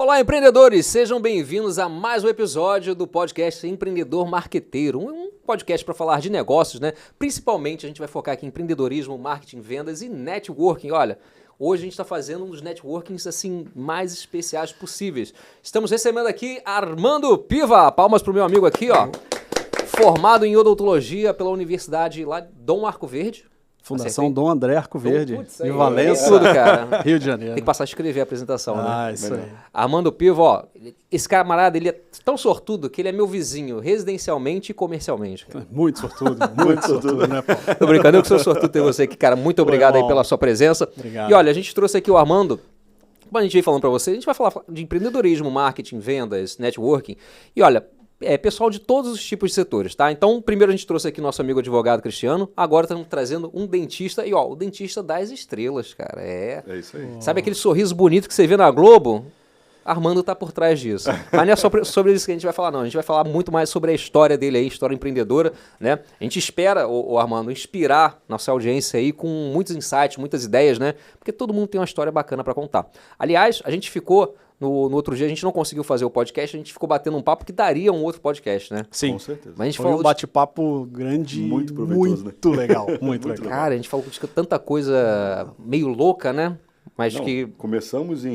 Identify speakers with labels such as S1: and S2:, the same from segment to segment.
S1: Olá, empreendedores! Sejam bem-vindos a mais um episódio do podcast Empreendedor Marqueteiro. Um podcast para falar de negócios, né? Principalmente a gente vai focar aqui em empreendedorismo, marketing, vendas e networking. Olha, hoje a gente está fazendo um dos networkings assim mais especiais possíveis. Estamos recebendo aqui Armando Piva. Palmas pro meu amigo aqui, ó. Formado em odontologia pela Universidade lá Dom Arco Verde.
S2: Fundação
S1: Acertei?
S2: Dom André Arco Verde,
S1: Putz,
S2: em
S1: aí,
S2: Valença,
S1: tudo, cara.
S2: Rio de Janeiro.
S1: Tem que passar a escrever a apresentação, né?
S2: Ah, isso aí.
S1: Armando Piva, ó, esse camarada, ele é tão sortudo que ele é meu vizinho, residencialmente e comercialmente. Cara.
S2: Muito sortudo, né, Paulo?
S1: Tô brincando, eu que sou sortudo ter você aqui, cara. Muito obrigado aí pela sua presença.
S2: Obrigado.
S1: E olha, a gente trouxe aqui o Armando. Como a gente veio falando pra você, a gente vai falar de empreendedorismo, marketing, vendas, networking. E olha, pessoal de todos os tipos de setores, tá? Então, primeiro a gente trouxe aqui nosso amigo advogado Cristiano, agora estamos trazendo um dentista, e ó, o dentista das estrelas, cara, É
S3: isso aí.
S1: Sabe aquele sorriso bonito que você vê na Globo? Armando tá por trás disso. Mas não é sobre isso que a gente vai falar, não. A gente vai falar muito mais sobre a história dele aí, história empreendedora, né? A gente espera, o Armando, inspirar nossa audiência aí com muitos insights, muitas ideias, né? Porque todo mundo tem uma história bacana para contar. Aliás, a gente ficou... No outro dia a gente não conseguiu fazer o podcast, a gente ficou batendo um papo que daria um outro podcast, né?
S2: Sim,
S3: com certeza.
S1: Mas a gente
S2: foi
S1: falou
S2: um bate-papo grande,
S3: muito proveitoso,
S2: muito legal, muito legal.
S1: Cara, a gente falou de tanta coisa meio louca, né? Mas
S3: Não,
S1: que...
S3: começamos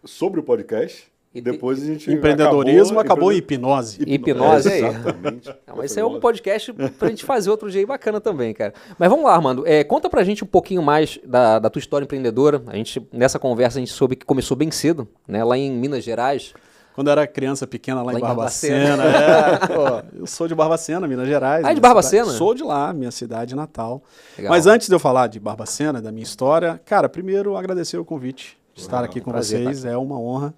S3: sobre o podcast e depois a gente
S2: Empreendedorismo acabou em hipnose.
S1: Hipnose aí.
S3: Exatamente.
S1: Não, esse é um podcast pra gente fazer outro dia bacana também, cara. Mas vamos lá, Armando. Conta pra gente um pouquinho mais da tua história empreendedora. Nessa conversa a gente soube que começou bem cedo, né? Lá em Minas Gerais.
S2: Quando eu era criança pequena lá em Barbacena. Eu sou de Barbacena, Minas Gerais.
S1: Ah, é de Barbacena?
S2: Sou de lá, minha cidade natal.
S1: Legal.
S2: Mas antes de eu falar de Barbacena, da minha história, cara, primeiro agradecer o convite de estar aqui com vocês. É uma honra.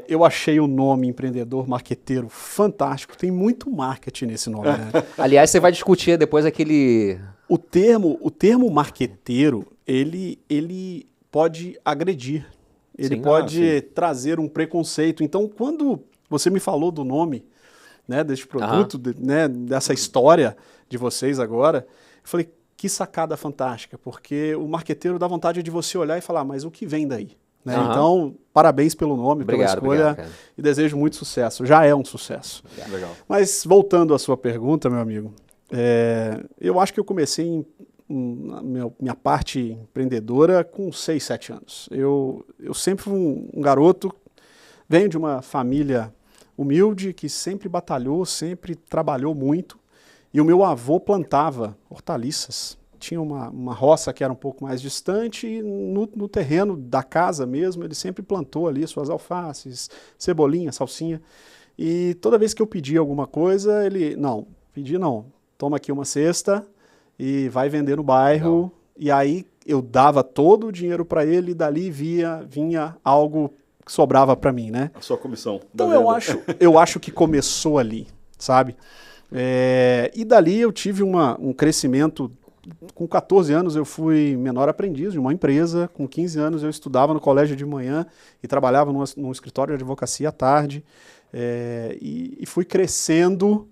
S2: Eu achei o nome empreendedor marqueteiro fantástico. Tem muito marketing nesse nome, né?
S1: Aliás, você vai discutir depois aquele...
S2: O termo marqueteiro, ele pode agredir. Ele pode trazer um preconceito. Então, quando você me falou do nome, né, deste produto, né, dessa história de vocês agora, eu falei, que sacada fantástica, porque o marqueteiro dá vontade de você olhar e falar, mas o que vem daí? Né? Então, parabéns pelo nome, pela escolha, e desejo muito sucesso. Já é um sucesso.
S3: Legal.
S2: Mas, voltando à sua pergunta, meu amigo, eu acho que eu comecei minha parte empreendedora com 6, 7 anos. Eu sempre fui um garoto, venho de uma família humilde, que sempre batalhou, sempre trabalhou muito, e o meu avô plantava hortaliças. Tinha uma roça que era um pouco mais distante e no terreno da casa mesmo, ele sempre plantou ali suas alfaces, cebolinha, salsinha. E toda vez que eu pedia alguma coisa, ele, não, toma aqui uma cesta e vai vender no bairro. Legal. E aí eu dava todo o dinheiro para ele e dali vinha algo que sobrava para mim, né?
S3: A sua comissão.
S2: Então eu acho que começou ali, sabe? E dali eu tive um crescimento. Com 14 anos eu fui menor aprendiz de uma empresa, com 15 anos eu estudava no colégio de manhã e trabalhava num escritório de advocacia à tarde, e fui crescendo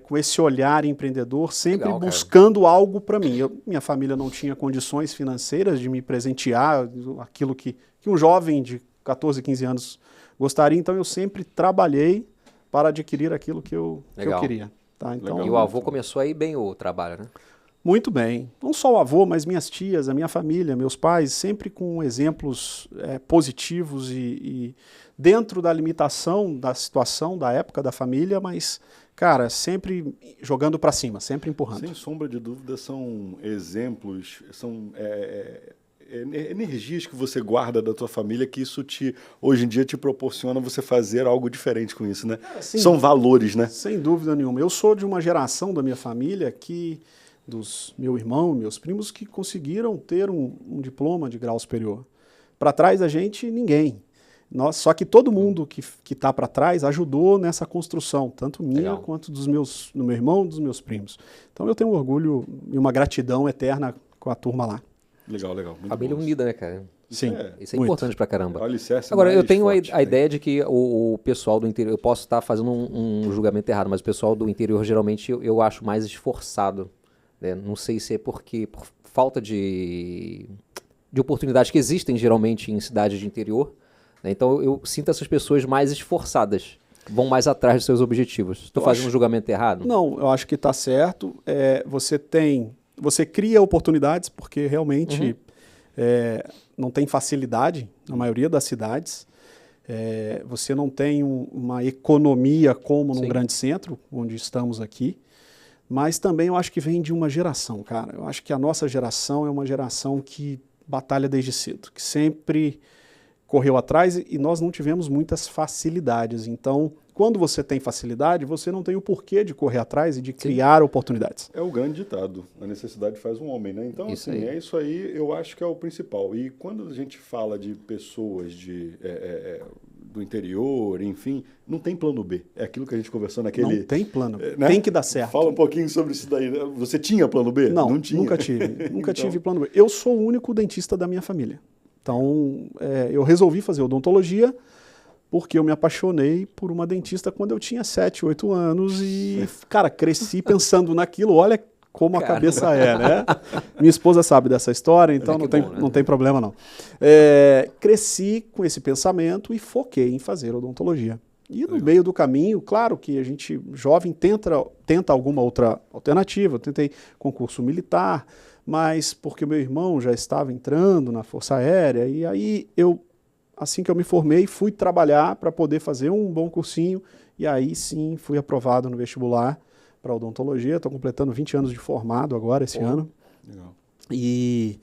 S2: com esse olhar empreendedor, sempre buscando algo para mim. Minha família não tinha condições financeiras de me presentear, aquilo que um jovem de 14, 15 anos gostaria, então eu sempre trabalhei para adquirir aquilo que eu queria. Tá? Então,
S1: e o avô começou aí bem o trabalho, né?
S2: Muito bem. Não só o avô, mas minhas tias, a minha família, meus pais, sempre com exemplos positivos e dentro da limitação da situação, da época da família, mas, cara, sempre jogando para cima, sempre empurrando.
S3: Sem sombra de dúvida, são exemplos, são energias que você guarda da tua família que isso hoje em dia te proporciona você fazer algo diferente com isso, né? São valores, né?
S2: Sem dúvida nenhuma. Eu sou de uma geração da minha família dos meu irmão, meus primos, que conseguiram ter um diploma de grau superior. Para trás da gente, ninguém. Só que todo mundo que está para trás ajudou nessa construção, tanto minha quanto do meu irmão e dos meus primos. Então eu tenho um orgulho e uma gratidão eterna com a turma lá.
S3: Legal. Muito
S1: família unida, né, cara?
S2: Sim.
S1: Isso é importante pra caramba.
S3: Agora,
S1: eu tenho a ideia de que o pessoal do interior, eu posso estar fazendo um julgamento errado, mas o pessoal do interior geralmente eu acho mais esforçado. Não sei se é por falta de oportunidades que existem geralmente em cidades de interior, né? Então eu sinto essas pessoas mais esforçadas, vão mais atrás dos seus objetivos. Estou fazendo um julgamento errado?
S2: Não, eu acho que está certo. Você cria oportunidades, porque realmente não tem facilidade na maioria das cidades. Você não tem uma economia como num grande centro, onde estamos aqui. Mas também eu acho que vem de uma geração, cara. Eu acho que a nossa geração é uma geração que batalha desde cedo, que sempre correu atrás e nós não tivemos muitas facilidades. Então, quando você tem facilidade, você não tem o porquê de correr atrás e de criar oportunidades.
S3: É o grande ditado, a necessidade faz um homem, né? Então,
S1: Isso
S3: assim,
S1: aí.
S3: é isso aí, eu acho que é o principal. E quando a gente fala de pessoas do interior, enfim, não tem plano B. É aquilo que a gente conversou naquele...
S2: Não tem plano,
S3: né?
S2: tem que dar certo.
S3: Fala um pouquinho sobre isso daí. Você tinha plano B?
S2: Não
S3: tinha.
S2: nunca tive. Nunca tive plano B. Eu sou o único dentista da minha família. Então, eu resolvi fazer odontologia porque eu me apaixonei por uma dentista quando eu tinha 7, 8 anos e, cara, cresci pensando naquilo. Olha como a cabeça é, né? Minha esposa sabe dessa história, então não tem problema não. Cresci com esse pensamento e foquei em fazer odontologia. E no meio do caminho, claro que a gente, jovem, tenta alguma outra alternativa. Eu tentei concurso militar, mas porque meu irmão já estava entrando na Força Aérea, e aí assim que eu me formei, fui trabalhar para poder fazer um bom cursinho, e aí sim fui aprovado no vestibular para odontologia. Estou completando 20 anos de formado agora, esse ano.
S3: Legal.
S2: E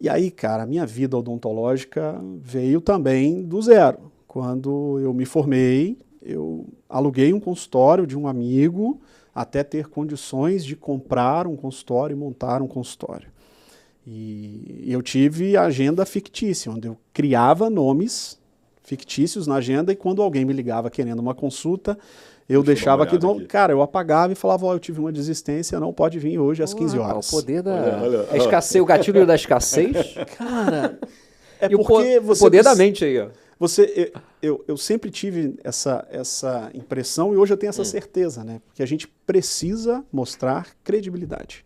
S2: aí, cara, a minha vida odontológica veio também do zero. Quando eu me formei, eu aluguei um consultório de um amigo até ter condições de comprar um consultório e montar um consultório. E eu tive agenda fictícia, onde eu criava nomes fictícios na agenda e quando alguém me ligava querendo uma consulta, eu deixava aqui. Cara, eu apagava e falava, eu tive uma desistência, não pode vir hoje às 15 horas.
S1: O poder da escassez, o gatilho da escassez.
S2: Cara,
S1: o poder da mente aí, ó.
S2: Eu sempre tive essa impressão e hoje eu tenho essa certeza, né? Porque a gente precisa mostrar credibilidade,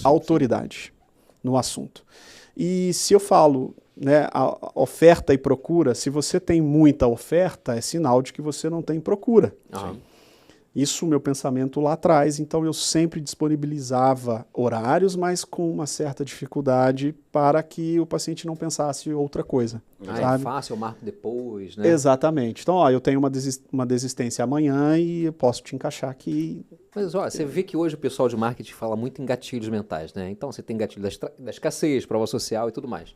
S2: autoridade no assunto. E se eu falo, né, a oferta e procura, se você tem muita oferta, é sinal de que você não tem procura. Isso, meu pensamento lá atrás, então eu sempre disponibilizava horários, mas com uma certa dificuldade para que o paciente não pensasse outra coisa.
S1: É fácil, eu marco depois, né?
S2: Exatamente. Então, eu tenho uma desistência amanhã e eu posso te encaixar aqui.
S1: Mas, você vê que hoje o pessoal de marketing fala muito em gatilhos mentais, né? Então, você tem gatilho da escassez, prova social e tudo mais.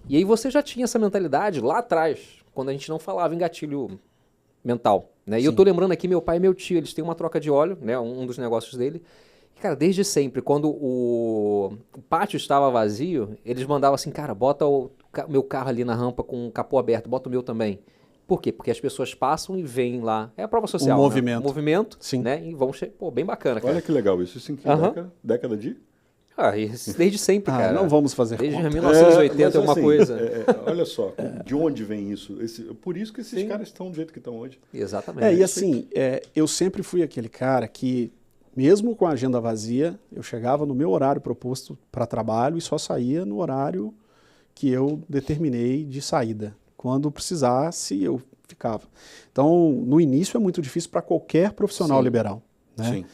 S1: E aí você já tinha essa mentalidade lá atrás, quando a gente não falava em gatilho mental, né? E eu tô lembrando aqui, meu pai e meu tio, eles têm uma troca de óleo, né? Um dos negócios dele. E, cara, desde sempre, quando o pátio estava vazio, eles mandavam assim, cara, bota o meu carro ali na rampa com o capô aberto, bota o meu também. Por quê? Porque as pessoas passam e veem lá. É a prova social,
S2: movimento.
S1: Né? Um movimento,
S2: sim,
S1: né? E vão... Pô, bem bacana, cara.
S3: Olha que legal isso. Isso em que década de...
S1: Isso desde sempre, cara.
S2: Não vamos fazer
S1: desde
S2: conta.
S1: 1980 alguma coisa.
S3: Olha só, de onde vem isso? Por isso que esses caras estão do jeito que estão hoje.
S1: Exatamente.
S2: E assim, eu sempre fui aquele cara que, mesmo com a agenda vazia, eu chegava no meu horário proposto para trabalho e só saía no horário que eu determinei de saída. Quando precisasse, eu ficava. Então, no início é muito difícil para qualquer profissional liberal, né?
S3: Sim.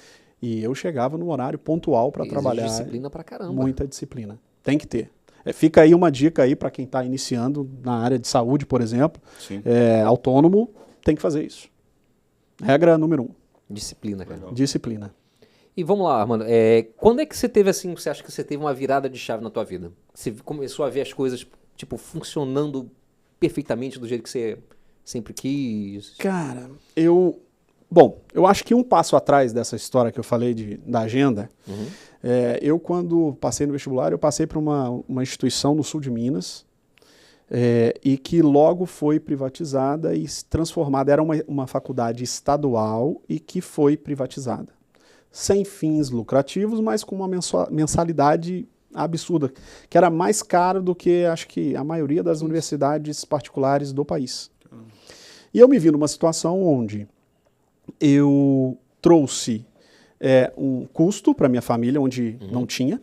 S2: E eu chegava no horário pontual para trabalhar.
S1: Disciplina pra caramba.
S2: Muita disciplina. Tem que ter. Fica aí uma dica aí para quem está iniciando na área de saúde, por exemplo. Autônomo, tem que fazer isso. Regra número 1.
S1: Disciplina, cara.
S3: Legal.
S2: Disciplina.
S1: E vamos lá, mano. Quando é que você teve assim, você acha que você teve uma virada de chave na tua vida? Você começou a ver as coisas, tipo, funcionando perfeitamente do jeito que você sempre quis?
S2: Cara, eu acho que um passo atrás dessa história que eu falei da agenda, eu quando passei no vestibular, eu passei para uma instituição no sul de Minas, e que logo foi privatizada e transformada, era uma faculdade estadual e que foi privatizada. Sem fins lucrativos, mas com uma mensalidade absurda, que era mais cara do que, acho que, a maioria das universidades particulares do país. E eu me vi numa situação onde eu trouxe um custo para minha família, onde não tinha,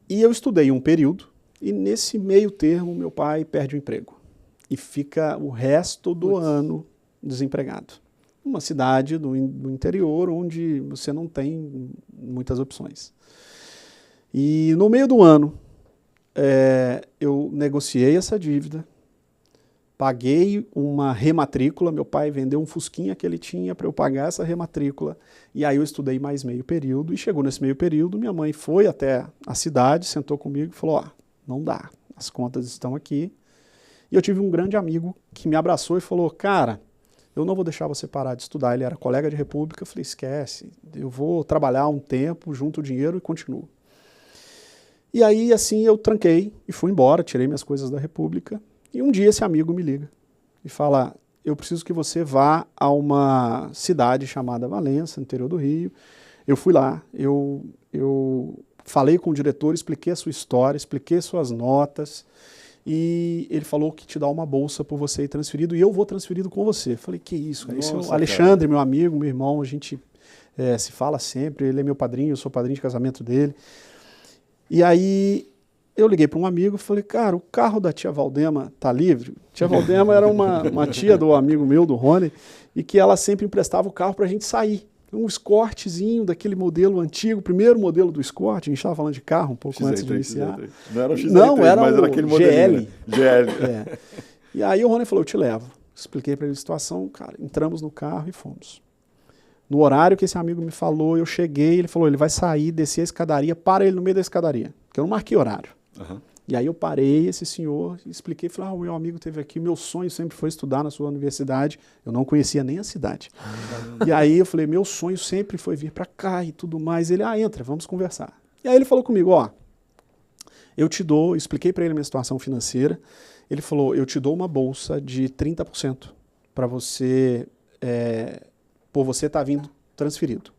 S2: e eu estudei um período, e nesse meio termo meu pai perde o emprego. e fica o resto do ano desempregado. Uma cidade do interior onde você não tem muitas opções. E no meio do ano, eu negociei essa dívida, paguei uma rematrícula, meu pai vendeu um fusquinha que ele tinha para eu pagar essa rematrícula, e aí eu estudei mais meio período, e chegou nesse meio período, minha mãe foi até a cidade, sentou comigo e falou, não dá, as contas estão aqui. E eu tive um grande amigo que me abraçou e falou, cara, eu não vou deixar você parar de estudar. Ele era colega de república, eu falei, esquece, eu vou trabalhar um tempo, junto o dinheiro e continuo. E aí, assim, eu tranquei e fui embora, tirei minhas coisas da república. E um dia esse amigo me liga e fala, eu preciso que você vá a uma cidade chamada Valença, no interior do Rio. Eu fui lá, eu falei com o diretor, expliquei a sua história, expliquei suas notas, e ele falou que te dá uma bolsa por você ir transferido, e eu vou transferido com você. Eu falei, que isso, cara? Esse é o Alexandre, meu amigo, meu irmão, a gente se fala sempre, ele é meu padrinho, eu sou padrinho de casamento dele. E aí eu liguei para um amigo e falei, cara, o carro da tia Valdema tá livre? Tia Valdema era uma tia do amigo meu, do Rony, e que ela sempre emprestava o carro para a gente sair. Um Escortezinho daquele modelo antigo, primeiro modelo do Escort, a gente estava falando de carro um pouco antes de iniciar.
S3: Não era o XR3,
S2: não, era
S3: mas era aquele modelo.
S2: GL. E aí o Rony falou, eu te levo. Expliquei para ele a situação, cara, entramos no carro e fomos. No horário que esse amigo me falou, eu cheguei, ele falou, ele vai sair, descer a escadaria, para ele no meio da escadaria, porque eu não marquei horário. Uhum. E aí eu parei esse senhor, expliquei, falei, o meu amigo esteve aqui, meu sonho sempre foi estudar na sua universidade, eu não conhecia nem a cidade. E aí eu falei, meu sonho sempre foi vir para cá e tudo mais. Ele, entra, vamos conversar. E aí ele falou comigo, eu te dou, expliquei para ele a minha situação financeira, ele falou, eu te dou uma bolsa de 30% para você, por você estar vindo transferido.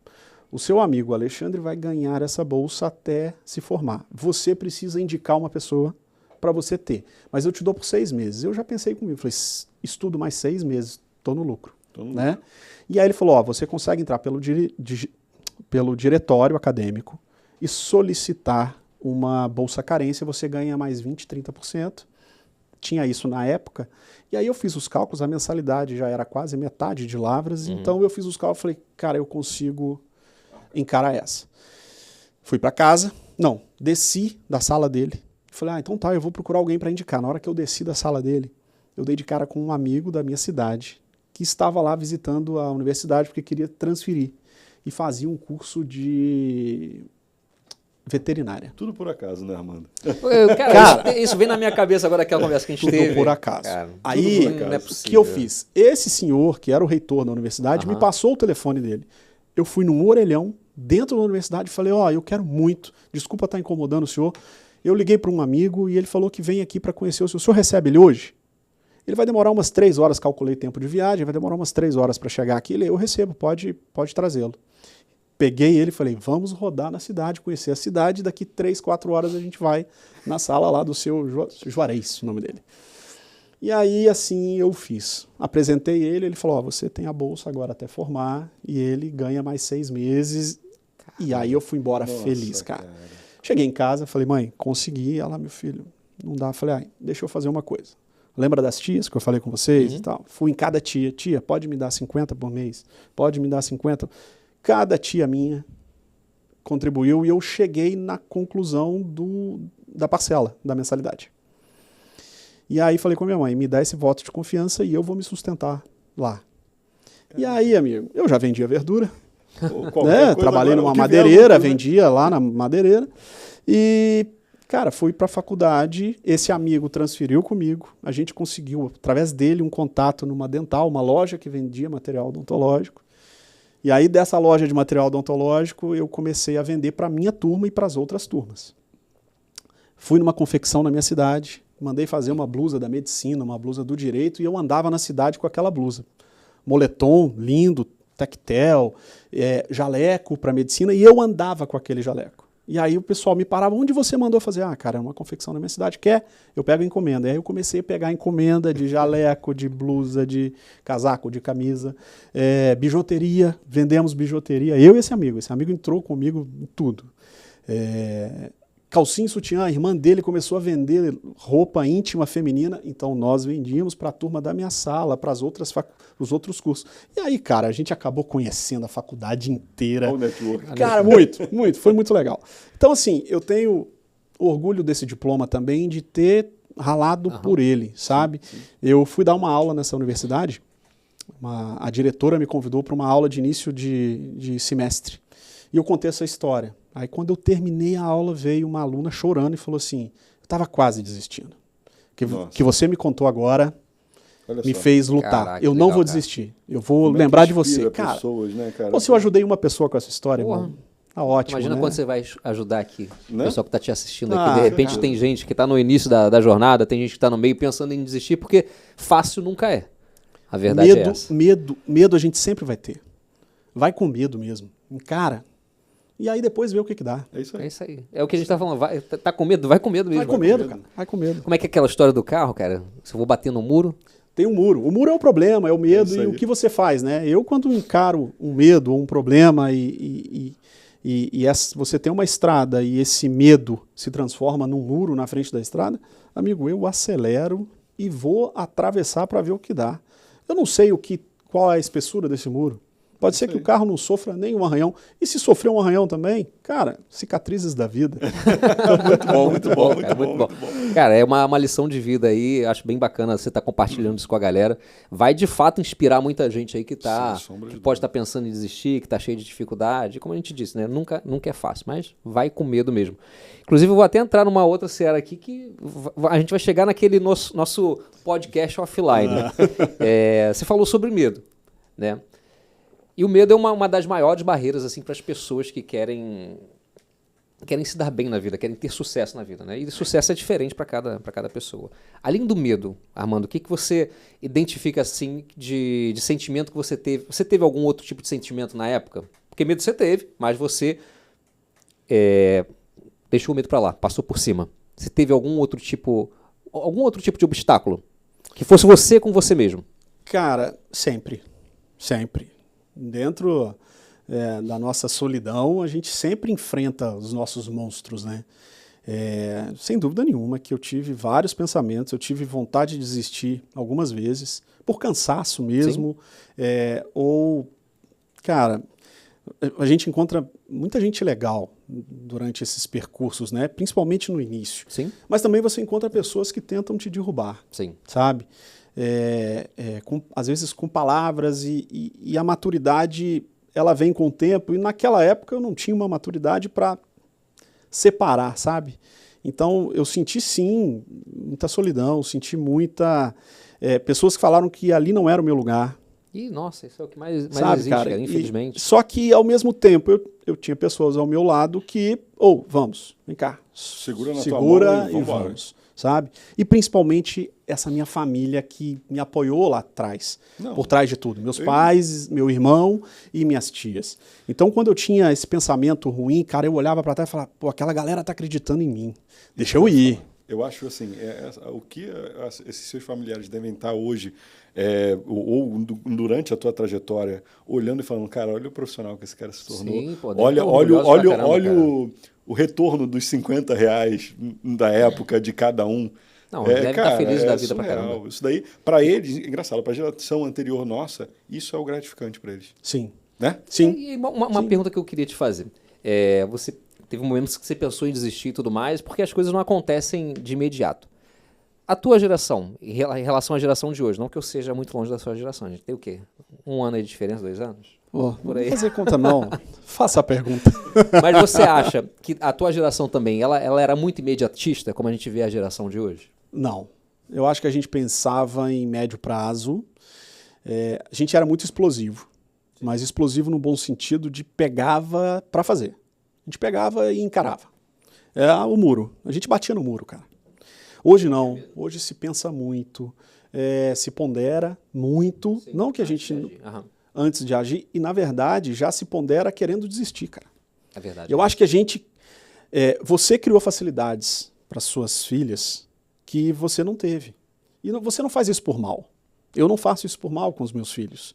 S2: O seu amigo Alexandre vai ganhar essa bolsa até se formar. Você precisa indicar uma pessoa para você ter. Mas eu te dou por 6 meses. Eu já pensei comigo, falei, estudo mais 6 meses, estou no lucro. Né? E aí ele falou, você consegue entrar pelo diretório acadêmico e solicitar uma bolsa carência, você ganha mais 20%, 30%. Tinha isso na época. E aí eu fiz os cálculos, a mensalidade já era quase metade de Lavras, então eu fiz os cálculos e falei, cara, eu consigo encarar essa. Fui para casa, desci da sala dele. Falei, então tá, eu vou procurar alguém para indicar. Na hora que eu desci da sala dele, eu dei de cara com um amigo da minha cidade que estava lá visitando a universidade porque queria transferir e fazia um curso de veterinária.
S3: Tudo por acaso, né, Armando?
S1: Cara, isso vem na minha cabeça agora, aquela conversa que a gente teve.
S2: Tudo por acaso.
S1: Cara,
S2: aí, o que eu fiz? Esse senhor, que era o reitor da universidade, me passou o telefone dele. Eu fui num orelhão dentro da universidade e falei, eu quero muito, desculpa estar incomodando o senhor. Eu liguei para um amigo e ele falou que vem aqui para conhecer o senhor. O senhor recebe ele hoje? Ele vai demorar umas 3 horas, calculei tempo de viagem, vai demorar umas 3 horas para chegar aqui. Eu recebo, pode trazê-lo. Peguei ele e falei, vamos rodar na cidade, conhecer a cidade, daqui 3, 4 horas a gente vai na sala lá do seu Juarez, o nome dele. E aí, assim, eu fiz. Apresentei ele falou, você tem a bolsa agora até formar, e ele ganha mais 6 meses. E aí eu fui embora feliz, cara. Cheguei em casa, falei, mãe, consegui. Ela, meu filho, não dá. Falei, deixa eu fazer uma coisa. Lembra das tias que eu falei com vocês e tal? Fui em cada tia, pode me dar 50 por mês? Pode me dar 50? Cada tia minha contribuiu e eu cheguei na conclusão da parcela, da mensalidade. E aí falei com a minha mãe, me dá esse voto de confiança e eu vou me sustentar lá. E aí, amigo, eu já vendia verdura, trabalhei numa madeireira, vendia lá na madeireira. E, cara, fui para a faculdade, esse amigo transferiu comigo, a gente conseguiu, através dele, um contato numa dental, uma loja que vendia material odontológico. E aí, dessa loja de material odontológico, eu comecei a vender para a minha turma e para as outras turmas. Fui numa confecção na minha cidade, mandei fazer uma blusa da medicina, uma blusa do direito, e eu andava na cidade com aquela blusa. Moletom, lindo, tectel, jaleco para medicina, e eu andava com aquele jaleco. E aí o pessoal me parava, onde você mandou fazer? Cara, é uma confecção na minha cidade, quer? Eu pego encomenda. E aí eu comecei a pegar encomenda de jaleco, de blusa, de casaco, de camisa, bijuteria, vendemos bijuteria. Eu e esse amigo entrou comigo em tudo. calcinha e sutiã, a irmã dele começou a vender roupa íntima feminina, então nós vendíamos para a turma da minha sala, para os outros cursos. E aí, cara, a gente acabou conhecendo a faculdade inteira.
S3: O network.
S2: Cara, foi muito legal. Então, assim, eu tenho orgulho desse diploma também, de ter ralado por ele, sabe?
S3: Sim.
S2: Eu fui dar uma aula nessa universidade, a diretora me convidou para uma aula de início de semestre, e eu contei essa história. Aí quando eu terminei a aula, veio uma aluna chorando e falou assim, eu estava quase desistindo. Que você me contou agora me fez lutar.
S1: Caraca,
S2: eu não
S1: legal,
S2: vou
S1: cara.
S2: desistir. Eu vou lembrar de você. Cara,
S3: pessoas, né, cara?
S2: pô, se eu ajudei uma pessoa com essa história,
S1: Porra.
S2: irmão, tá ótimo,
S1: Imagina
S2: né?
S1: quando você vai ajudar aqui,
S3: Né?
S1: o pessoal que está te assistindo
S2: Ah,
S1: aqui. De repente
S2: cara.
S1: tem gente que está no início da jornada, tem gente que está no meio pensando em desistir, porque fácil nunca é. A verdade é essa.
S2: Medo a gente sempre vai ter. Vai com medo mesmo. Encara. E aí depois vê o que dá.
S3: É isso aí.
S1: É isso aí. É o que a gente está falando. Tá com medo? Vai com medo mesmo.
S2: Vai com medo, cara. Vai com medo.
S1: Como é que é aquela história do carro, cara? Se eu vou bater no muro...
S2: Tem um muro. O muro é o problema, é o medo
S3: isso
S2: e
S3: aí.
S2: o que você faz, né? Eu, quando encaro um medo ou um problema você tem uma estrada e esse medo se transforma num muro na frente da estrada, amigo, eu acelero e vou atravessar para ver o que dá. Eu não sei qual é a espessura desse muro. Pode ser que o carro não sofra nem um arranhão. E se sofrer um arranhão também, cara, cicatrizes da vida.
S3: Muito bom, muito bom,
S1: Cara,
S3: muito bom.
S1: Cara, é uma lição de vida aí, acho bem bacana você estar compartilhando isso com a galera. Vai de fato inspirar muita gente aí que
S3: Sem sombra de
S1: pode
S3: dúvida.
S1: estar pensando em desistir, que está cheio de dificuldade. Como a gente disse, né? Nunca é fácil, mas vai com medo mesmo. Inclusive, eu vou até entrar numa outra seara aqui que a gente vai chegar naquele nosso podcast offline. Você falou sobre medo, né? E o medo é uma das maiores barreiras assim, para as pessoas que querem se dar bem na vida, querem ter sucesso na vida, né? E sucesso é diferente para cada pessoa. Além do medo, Armando, o que você identifica assim de sentimento que você teve? Você teve algum outro tipo de sentimento na época? Porque medo você teve, mas você deixou o medo para lá, passou por cima. Você teve algum outro tipo de obstáculo? Que fosse você com você mesmo?
S2: Cara, sempre. Dentro da nossa solidão, a gente sempre enfrenta os nossos monstros, né? Sem dúvida nenhuma que eu tive vários pensamentos, eu tive vontade de desistir algumas vezes, por cansaço mesmo, cara, a gente encontra muita gente legal durante esses percursos, né? Principalmente no início.
S1: Sim.
S2: Mas também você encontra pessoas que tentam te derrubar,
S1: Sim.
S2: sabe? Às vezes com palavras e a maturidade ela vem com o tempo, e naquela época eu não tinha uma maturidade para separar, sabe? Então eu senti sim muita solidão, senti pessoas que falaram que ali não era o meu lugar.
S1: E nossa, isso é o que mais
S2: Sabe,
S1: existe,
S2: cara?
S1: infelizmente.
S2: Só que ao mesmo tempo eu tinha pessoas ao meu lado que, vamos, vem cá,
S3: Segura na tua mão e vambora.
S2: vamos, sabe? E principalmente essa minha família que me apoiou lá atrás, por trás de tudo. Meus pais, meu irmão e minhas tias. Então, quando eu tinha esse pensamento ruim, cara, eu olhava para trás e falava, pô, aquela galera tá acreditando em mim. Deixa eu ir.
S3: Eu acho assim, o que esses seus familiares devem estar hoje, ou durante a tua trajetória, olhando e falando, cara, olha o profissional que esse cara se tornou.
S1: Sim, pô,
S3: olha
S1: caramba,
S3: o retorno dos R$50 da época de cada um.
S1: Não, deve estar feliz da vida pra
S3: surreal.
S1: caramba.
S3: Isso daí, para eles, engraçado, para a geração anterior nossa, isso é o gratificante para eles.
S2: Sim.
S3: Né?
S2: Sim.
S1: E uma pergunta que eu queria te fazer. Você teve momentos que você pensou em desistir e tudo mais, porque as coisas não acontecem de imediato. A tua geração, em relação à geração de hoje, não que eu seja muito longe da sua geração, a gente tem o quê? 1 ano aí de diferença, 2 anos?
S2: Não vou fazer conta não. Faça a pergunta.
S1: Mas você acha que a tua geração também, ela era muito imediatista, como a gente vê a geração de hoje?
S2: Não. Eu acho que a gente pensava em médio prazo. A gente era muito explosivo. Mas explosivo no bom sentido de pegava para fazer. A gente pegava e encarava. O muro. A gente batia no muro, cara. Hoje não. Hoje se pensa muito. Se pondera muito.
S1: Sim,
S2: não que a gente... Antes de agir. E, na verdade, já se pondera querendo desistir, cara.
S1: É verdade.
S2: Eu acho que a gente... você criou facilidades para suas filhas que você não teve. E você não faz isso por mal. Eu não faço isso por mal com os meus filhos.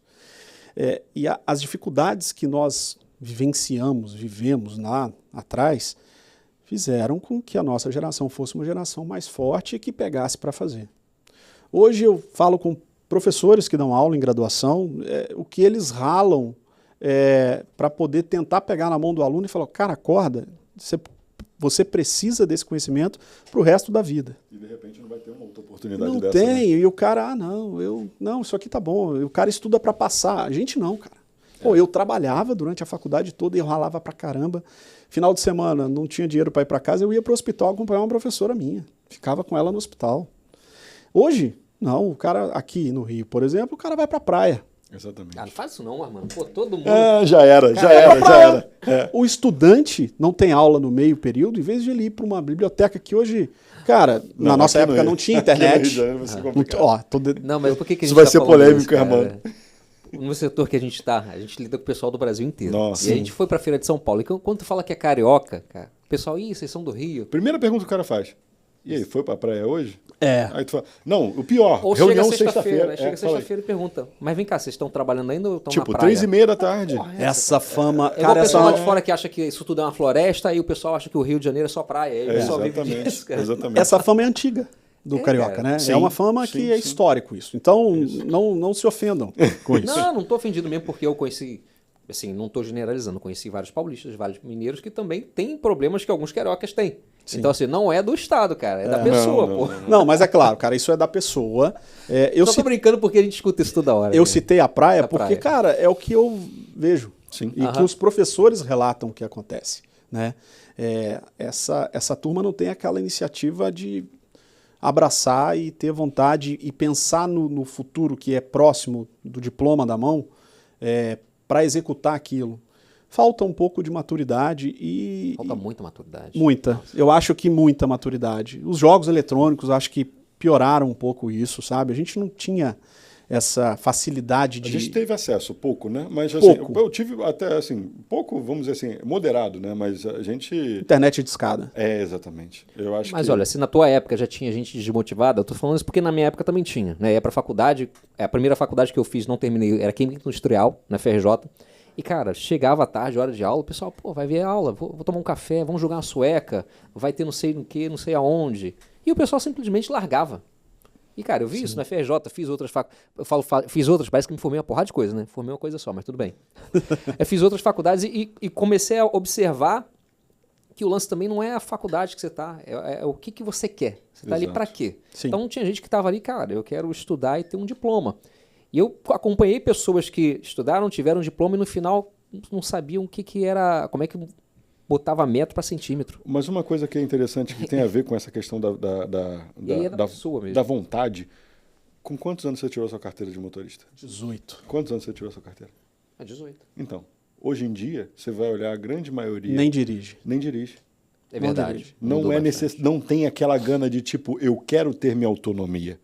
S2: E as dificuldades que nós vivemos lá atrás, fizeram com que a nossa geração fosse uma geração mais forte e que pegasse para fazer. Hoje eu falo com professores que dão aula em graduação, o que eles ralam para poder tentar pegar na mão do aluno e falar, cara, acorda, você precisa desse conhecimento para o resto da vida.
S3: E de repente não vai ter uma outra oportunidade
S2: não
S3: dessa.
S2: Não tem,
S3: né?
S2: E o cara, não, isso aqui tá bom, e o cara estuda para passar. A gente não, cara. Pô, eu trabalhava durante a faculdade toda e eu ralava pra caramba. Final de semana, não tinha dinheiro para ir para casa, eu ia para o hospital acompanhar uma professora minha. Ficava com ela no hospital. Hoje, não, o cara aqui no Rio, por exemplo, o cara vai para a praia.
S3: Exatamente.
S1: Não faz isso não, mano. Pô, todo mundo...
S3: Já era.
S2: O estudante não tem aula no meio período, em vez de ele ir para uma biblioteca que hoje... Cara, na nossa época não tinha internet.
S1: Não, mas por que a gente
S3: isso vai
S1: tá
S3: ser polêmico,
S1: isso,
S3: irmão.
S1: No setor que a gente lida com o pessoal do Brasil inteiro.
S3: Nossa,
S1: e a gente foi pra Feira de São Paulo. E quando tu fala que é carioca, cara, o pessoal, vocês são do Rio.
S3: Primeira pergunta que o cara faz. E aí, foi pra praia hoje?
S2: Aí
S3: tu fala, não, o pior,
S1: ou
S3: reunião
S1: chega
S3: sexta-feira.
S1: Chega sexta-feira e pergunta, mas vem cá, vocês estão trabalhando ainda ou estão
S3: tipo,
S1: na praia?
S3: 3h30 da tarde.
S1: Porra,
S2: essa fama...
S1: É igual o pessoal lá de fora que acha que isso tudo é uma floresta e o pessoal acha que o Rio de Janeiro é só praia. Aí o pessoal vive disso, cara.
S3: Exatamente.
S2: Essa fama é antiga do carioca,
S1: cara.
S2: né?
S3: Sim,
S2: é uma fama que é histórico isso. Então, não se ofendam com isso.
S1: Não tô ofendido mesmo porque eu conheci, assim, não tô generalizando, conheci vários paulistas, vários mineiros que também têm problemas que alguns cariocas têm. Sim. Então, assim, não é do Estado, cara, é da pessoa, pô.
S2: Não, mas é claro, cara, isso é da pessoa. Eu
S1: tô brincando porque a gente escuta isso toda hora.
S2: Eu citei a praia porque, cara, é o que eu vejo.
S3: Sim.
S2: E que os professores relatam que acontece, né? Essa turma não tem aquela iniciativa de abraçar e ter vontade e pensar no futuro que é próximo do diploma da mão para executar aquilo. Falta um pouco de maturidade e...
S1: Falta muita maturidade.
S2: Muita. Nossa. Eu acho que muita maturidade. Os jogos eletrônicos acho que pioraram um pouco isso, sabe? A gente não tinha essa facilidade de...
S3: A gente teve acesso, pouco, né? Mas assim, eu tive até, assim, pouco, vamos dizer assim, moderado, né? Mas a gente...
S2: Internet de escada.
S3: Exatamente. Eu acho
S1: Mas olha, se na tua época já tinha gente desmotivada, eu tô falando isso porque na minha época também tinha, né? Ia pra faculdade, a primeira faculdade que eu fiz, não terminei, era Química Industrial, na FRJ. E, cara, chegava à tarde, hora de aula, o pessoal, pô, vai ver a aula, vou tomar um café, vamos jogar uma sueca, vai ter não sei no que, não sei aonde. E o pessoal simplesmente largava. E, cara, eu vi isso na FRJ, fiz outras fiz outras, parece que me formei uma porrada de coisa, né? Formei uma coisa só, mas tudo bem. Eu fiz outras faculdades e comecei a observar que o lance também não é a faculdade que você tá, é o que você quer. Você tá ali pra quê?
S2: Sim.
S1: Então tinha gente que tava ali, cara, eu quero estudar e ter um diploma. E eu acompanhei pessoas que estudaram, tiveram diploma e no final não sabiam o que era, como é que botava metro para centímetro.
S3: Mas uma coisa que é interessante, que tem a ver com essa questão da vontade, com quantos anos você tirou a sua carteira de motorista?
S2: 18.
S3: Quantos anos você tirou a sua carteira?
S1: 18.
S3: Então, hoje em dia, você vai olhar a grande maioria...
S2: Nem dirige.
S3: Nem dirige.
S1: É verdade.
S3: Não tem aquela gana de tipo, eu quero ter minha autonomia.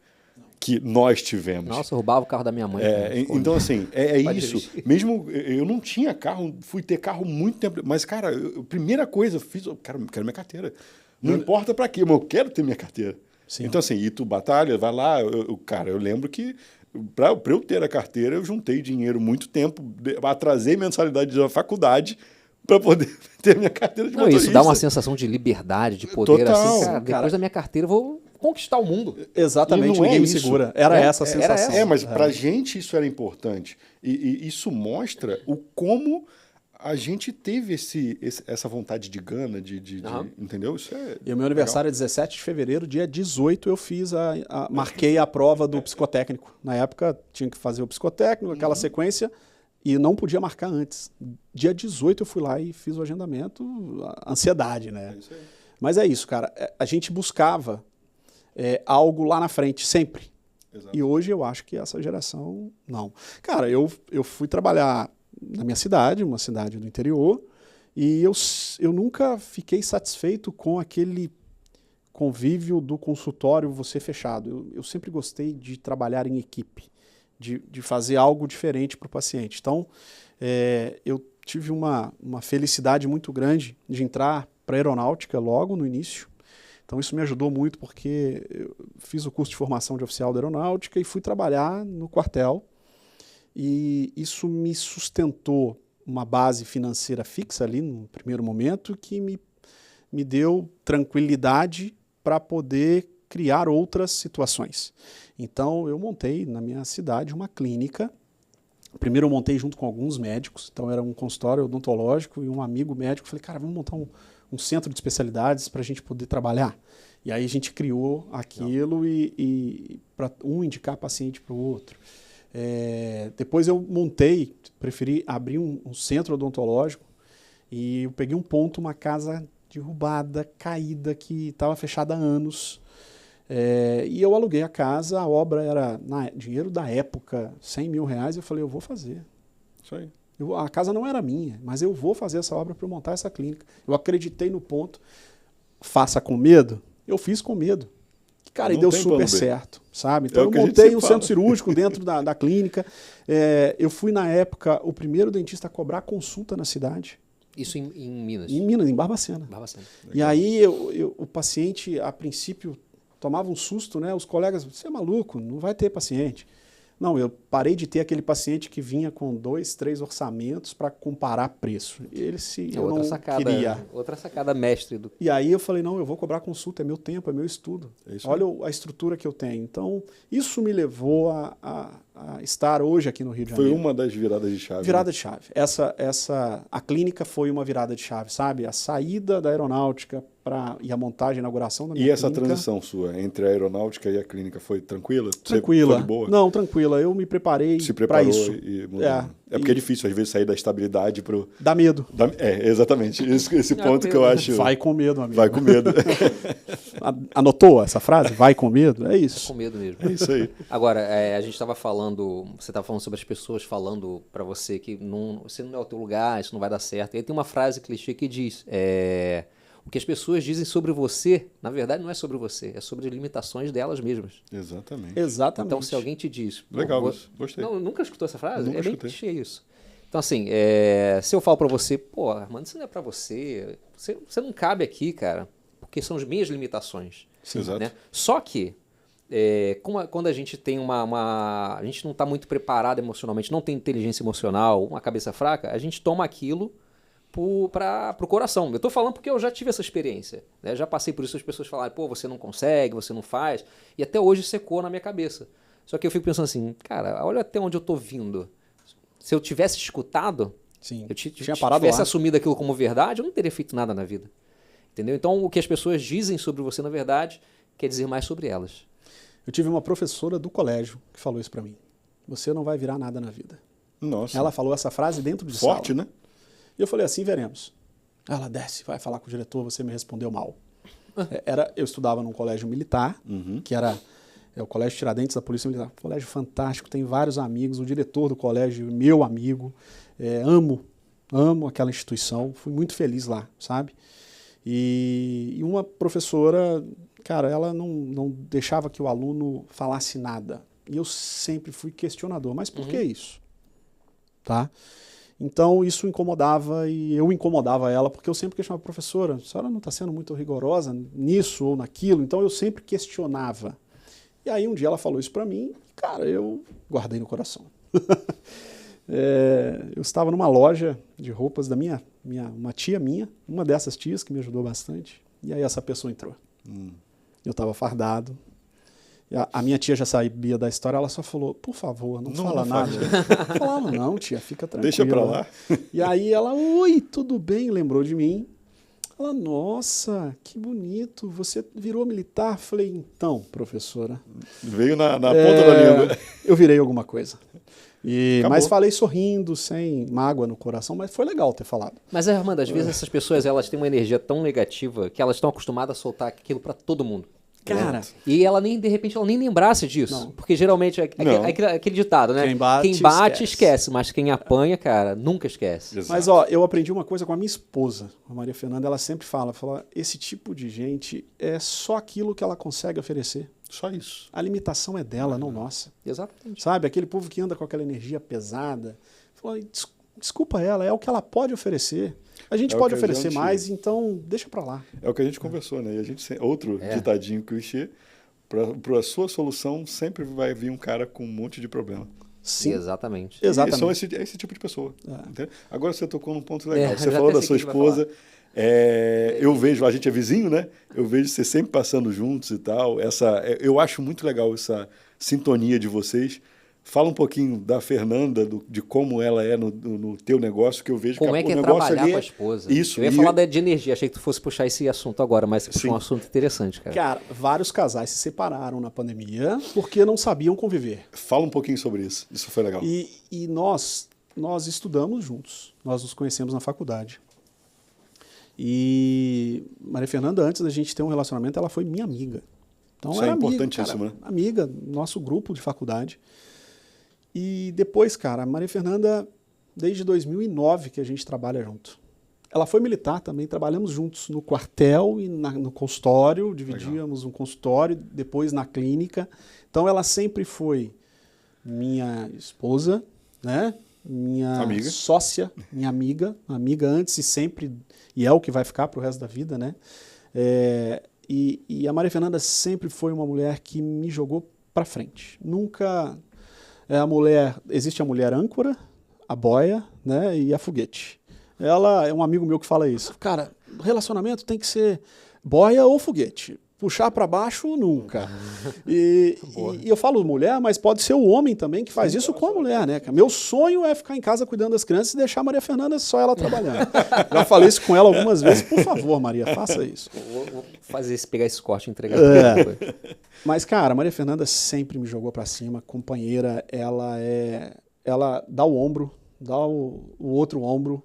S3: Que nós tivemos.
S1: Nossa, eu roubava o carro da minha mãe.
S3: Então, assim, isso. Mesmo eu não tinha carro, fui ter carro muito tempo. Mas, cara, a primeira coisa, eu fiz, quero minha carteira. Não importa pra quê, mas eu quero ter minha carteira.
S2: Sim.
S3: Então, assim, e tu batalha, vai lá. Cara, eu lembro que pra eu ter a carteira, eu juntei dinheiro muito tempo, atrasei mensalidade da faculdade para poder ter minha carteira de motorista.
S1: Isso dá uma sensação de liberdade, de poder.
S3: Total,
S1: assim, cara, depois da minha carteira, eu vou conquistar o mundo.
S2: Exatamente, ninguém me segura. Era essa a sensação.
S3: Mas pra gente isso era importante. E isso mostra o como a gente teve essa vontade de gana, entendeu? Isso
S2: e o meu aniversário é 17 de fevereiro, dia 18 eu fiz marquei a prova do psicotécnico. Na época tinha que fazer o psicotécnico, aquela sequência, e não podia marcar antes. Dia 18 eu fui lá e fiz o agendamento, ansiedade, né?
S3: Isso aí.
S2: Mas é isso, cara. A gente buscava algo lá na frente, sempre.
S3: Exato.
S2: E hoje eu acho que essa geração, não. Cara, eu fui trabalhar na minha cidade, uma cidade do interior, e eu nunca fiquei satisfeito com aquele convívio do consultório você fechado. Eu sempre gostei de trabalhar em equipe, de fazer algo diferente para o paciente. Então, eu tive uma felicidade muito grande de entrar para a aeronáutica logo no início. Então isso me ajudou muito porque eu fiz o curso de formação de oficial da aeronáutica e fui trabalhar no quartel. E isso me sustentou uma base financeira fixa ali no primeiro momento que me me deu tranquilidade para poder criar outras situações. Então, eu montei na minha cidade uma clínica. Primeiro eu montei junto com alguns médicos, então era um consultório odontológico e um amigo médico. Falei, cara, vamos montar um centro de especialidades para a gente poder trabalhar. E aí a gente criou aquilo e para um indicar paciente para o outro. Depois eu preferi abrir um centro odontológico e eu peguei um ponto, uma casa derrubada, caída, que estava fechada há anos. E eu aluguei a casa, a obra era, dinheiro da época, R$100 mil. Eu falei, eu vou fazer.
S3: Isso aí.
S2: A casa não era minha, mas eu vou fazer essa obra para montar essa clínica. Eu acreditei no ponto. Faça com medo? Eu fiz com medo. Cara, e deu super certo, sabe? Então eu montei um centro cirúrgico dentro da clínica. Eu fui, na época, o primeiro dentista a cobrar consulta na cidade.
S1: Isso em Minas?
S2: Em Minas, em Barbacena. E aí o paciente, a princípio, tomava um susto, né? Os colegas, você é maluco, não vai ter paciente. Não, eu parei de ter aquele paciente que vinha com 2, 3 orçamentos para comparar preço. Eu não queria.
S1: Outra sacada mestre.
S2: E aí eu falei, não, eu vou cobrar consulta, é meu tempo, é meu estudo. Olha a estrutura que eu tenho. Então, isso me levou a estar hoje aqui no Rio de Janeiro.
S3: Foi uma das viradas de chave.
S2: Virada de chave. A clínica foi uma virada de chave, sabe? A saída da aeronáutica e a montagem, a inauguração da minha clínica.
S3: E essa transição sua entre a aeronáutica e a clínica foi tranquila?
S2: Tranquila.
S3: Foi de boa?
S2: Não, tranquila. Eu me preparei para isso.
S3: E mudou. Porque é difícil, às vezes, sair da estabilidade para o...
S2: Dá medo.
S3: Exatamente. Esse ponto que eu acho...
S2: Vai com medo, amigo.
S3: Vai com medo.
S2: Anotou essa frase? Vai com medo? É isso.
S1: Com medo mesmo.
S3: É isso aí.
S1: Agora, a gente estava falando... Você estava falando sobre as pessoas falando para você que você não é o teu lugar, isso não vai dar certo. E aí tem uma frase clichê que diz... O que as pessoas dizem sobre você, na verdade, não é sobre você, é sobre as limitações delas mesmas.
S3: Exatamente.
S1: Então, se alguém te diz...
S3: Legal, gostei.
S1: Não, nunca escutou essa frase?
S3: Nunca
S1: bem
S3: escutei.
S1: clichê isso. Então, assim, se eu falo pra você, pô, Armando, isso não é pra você, você não cabe aqui, cara, porque são as minhas limitações.
S3: Sim, exato.
S1: Né? Só que, quando a gente tem a gente não está muito preparado emocionalmente, não tem inteligência emocional, uma cabeça fraca, a gente toma aquilo para o coração. Eu estou falando porque eu já tive essa experiência. Né? Já passei por isso, as pessoas falaram, pô, você não consegue, você não faz, e até hoje secou na minha cabeça. Só que eu fico pensando assim, cara, olha até onde eu estou vindo. Se eu tivesse escutado,
S2: sim,
S1: eu tivesse
S2: lá.
S1: assumido aquilo como verdade, eu não teria feito nada na vida. Entendeu? Então, o que as pessoas dizem sobre você, na verdade, quer dizer mais sobre elas.
S2: Eu tive uma professora do colégio que falou isso para mim. Você não vai virar nada na vida.
S3: Nossa.
S2: Ela falou essa frase dentro de sala.
S3: Forte, né?
S2: E eu falei, assim veremos. Ela desce, vai falar com o diretor, você me respondeu mal. Eu estudava num colégio militar, que era o Colégio Tiradentes da Polícia Militar. Colégio fantástico, tem vários amigos. O diretor do colégio, meu amigo. Amo aquela instituição. Fui muito feliz lá, sabe? E uma professora, cara, ela não deixava que o aluno falasse nada. E eu sempre fui questionador. Mas por que isso? Tá? Então, isso incomodava e eu incomodava ela, porque eu sempre questionava, professora, a senhora não está sendo muito rigorosa nisso ou naquilo? Então, eu sempre questionava. E aí, um dia ela falou isso para mim, cara, eu guardei no coração. Eu estava numa loja de roupas da uma tia minha, uma dessas tias que me ajudou bastante, e aí essa pessoa entrou. Eu estava fardado. A minha tia já sabia da história, ela só falou, por favor, não fala nada. Eu falava, não, tia, fica tranquila.
S3: Deixa pra lá.
S2: E aí ela, oi, tudo bem? Lembrou de mim. Ela, nossa, que bonito, você virou militar? Falei, então, professora.
S3: Veio na ponta da língua.
S2: Eu virei alguma coisa. Mas falei sorrindo, sem mágoa no coração, mas foi legal ter falado.
S1: Mas, Armando, às vezes essas pessoas elas têm uma energia tão negativa que elas estão acostumadas a soltar aquilo para todo mundo.
S2: Cara.
S1: E ela de repente, ela nem lembrasse disso. Não. Porque geralmente, aquele ditado, né?
S2: Quem bate
S1: esquece, mas quem apanha, cara, nunca esquece.
S2: Exato. Mas, eu aprendi uma coisa com a minha esposa, a Maria Fernanda, ela sempre fala, esse tipo de gente é só aquilo que ela consegue oferecer.
S3: Só isso.
S2: A limitação é dela, não nossa.
S1: Exatamente.
S2: Sabe, aquele povo que anda com aquela energia pesada, fala, desculpa ela, é o que ela pode oferecer. A gente pode oferecer mais, então deixa pra lá.
S3: É o que a gente conversou, né? E a gente outro ditadinho clichê, para a sua solução sempre vai vir um cara com um monte de problema.
S1: Sim, exatamente.
S3: São esse tipo de pessoa. Agora você tocou num ponto legal. Você falou da sua esposa. Eu vejo, a gente é vizinho, né? Eu vejo vocês sempre passando juntos e tal. Eu acho muito legal essa sintonia de vocês. Fala um pouquinho da Fernanda, de como ela é no teu negócio, que eu vejo
S1: como
S3: que
S1: é que
S3: o
S1: é
S3: negócio
S1: trabalhar
S3: ali
S1: com a esposa.
S3: Isso.
S1: Eu ia falar de energia, achei que tu fosse puxar esse assunto agora, mas você puxou um assunto interessante, cara.
S2: Cara, vários casais se separaram na pandemia porque não sabiam conviver.
S3: Fala um pouquinho sobre isso. Isso foi legal.
S2: E nós estudamos juntos. Nós nos conhecemos na faculdade. E Maria Fernanda, antes da gente ter um relacionamento, ela foi minha amiga. Então,
S3: isso
S2: era
S3: é importantíssimo,
S2: amiga,
S3: né?
S2: Amiga, nosso grupo de faculdade. E depois, cara, a Maria Fernanda, desde 2009 que a gente trabalha junto. Ela foi militar também, trabalhamos juntos no quartel e no consultório, dividíamos um consultório, depois na clínica. Então, ela sempre foi minha esposa, né? Minha
S3: amiga.
S2: Sócia, minha amiga antes e sempre, e é o que vai ficar pro resto da vida, né? E a Maria Fernanda sempre foi uma mulher que me jogou para frente. Nunca existe a mulher âncora, a boia, né, e a foguete. Ela é um amigo meu que fala isso. Cara, relacionamento tem que ser boia ou foguete. Puxar para baixo, nunca. E eu falo mulher, mas pode ser o homem também que faz isso com a mulher, né? Meu sonho é ficar em casa cuidando das crianças e deixar a Maria Fernanda só ela trabalhando. Já falei isso com ela algumas vezes. Por favor, Maria, faça isso.
S1: Vou pegar esse corte e entregar.
S2: Mas, cara, a Maria Fernanda sempre me jogou para cima. Companheira, ela dá o ombro, dá o outro ombro.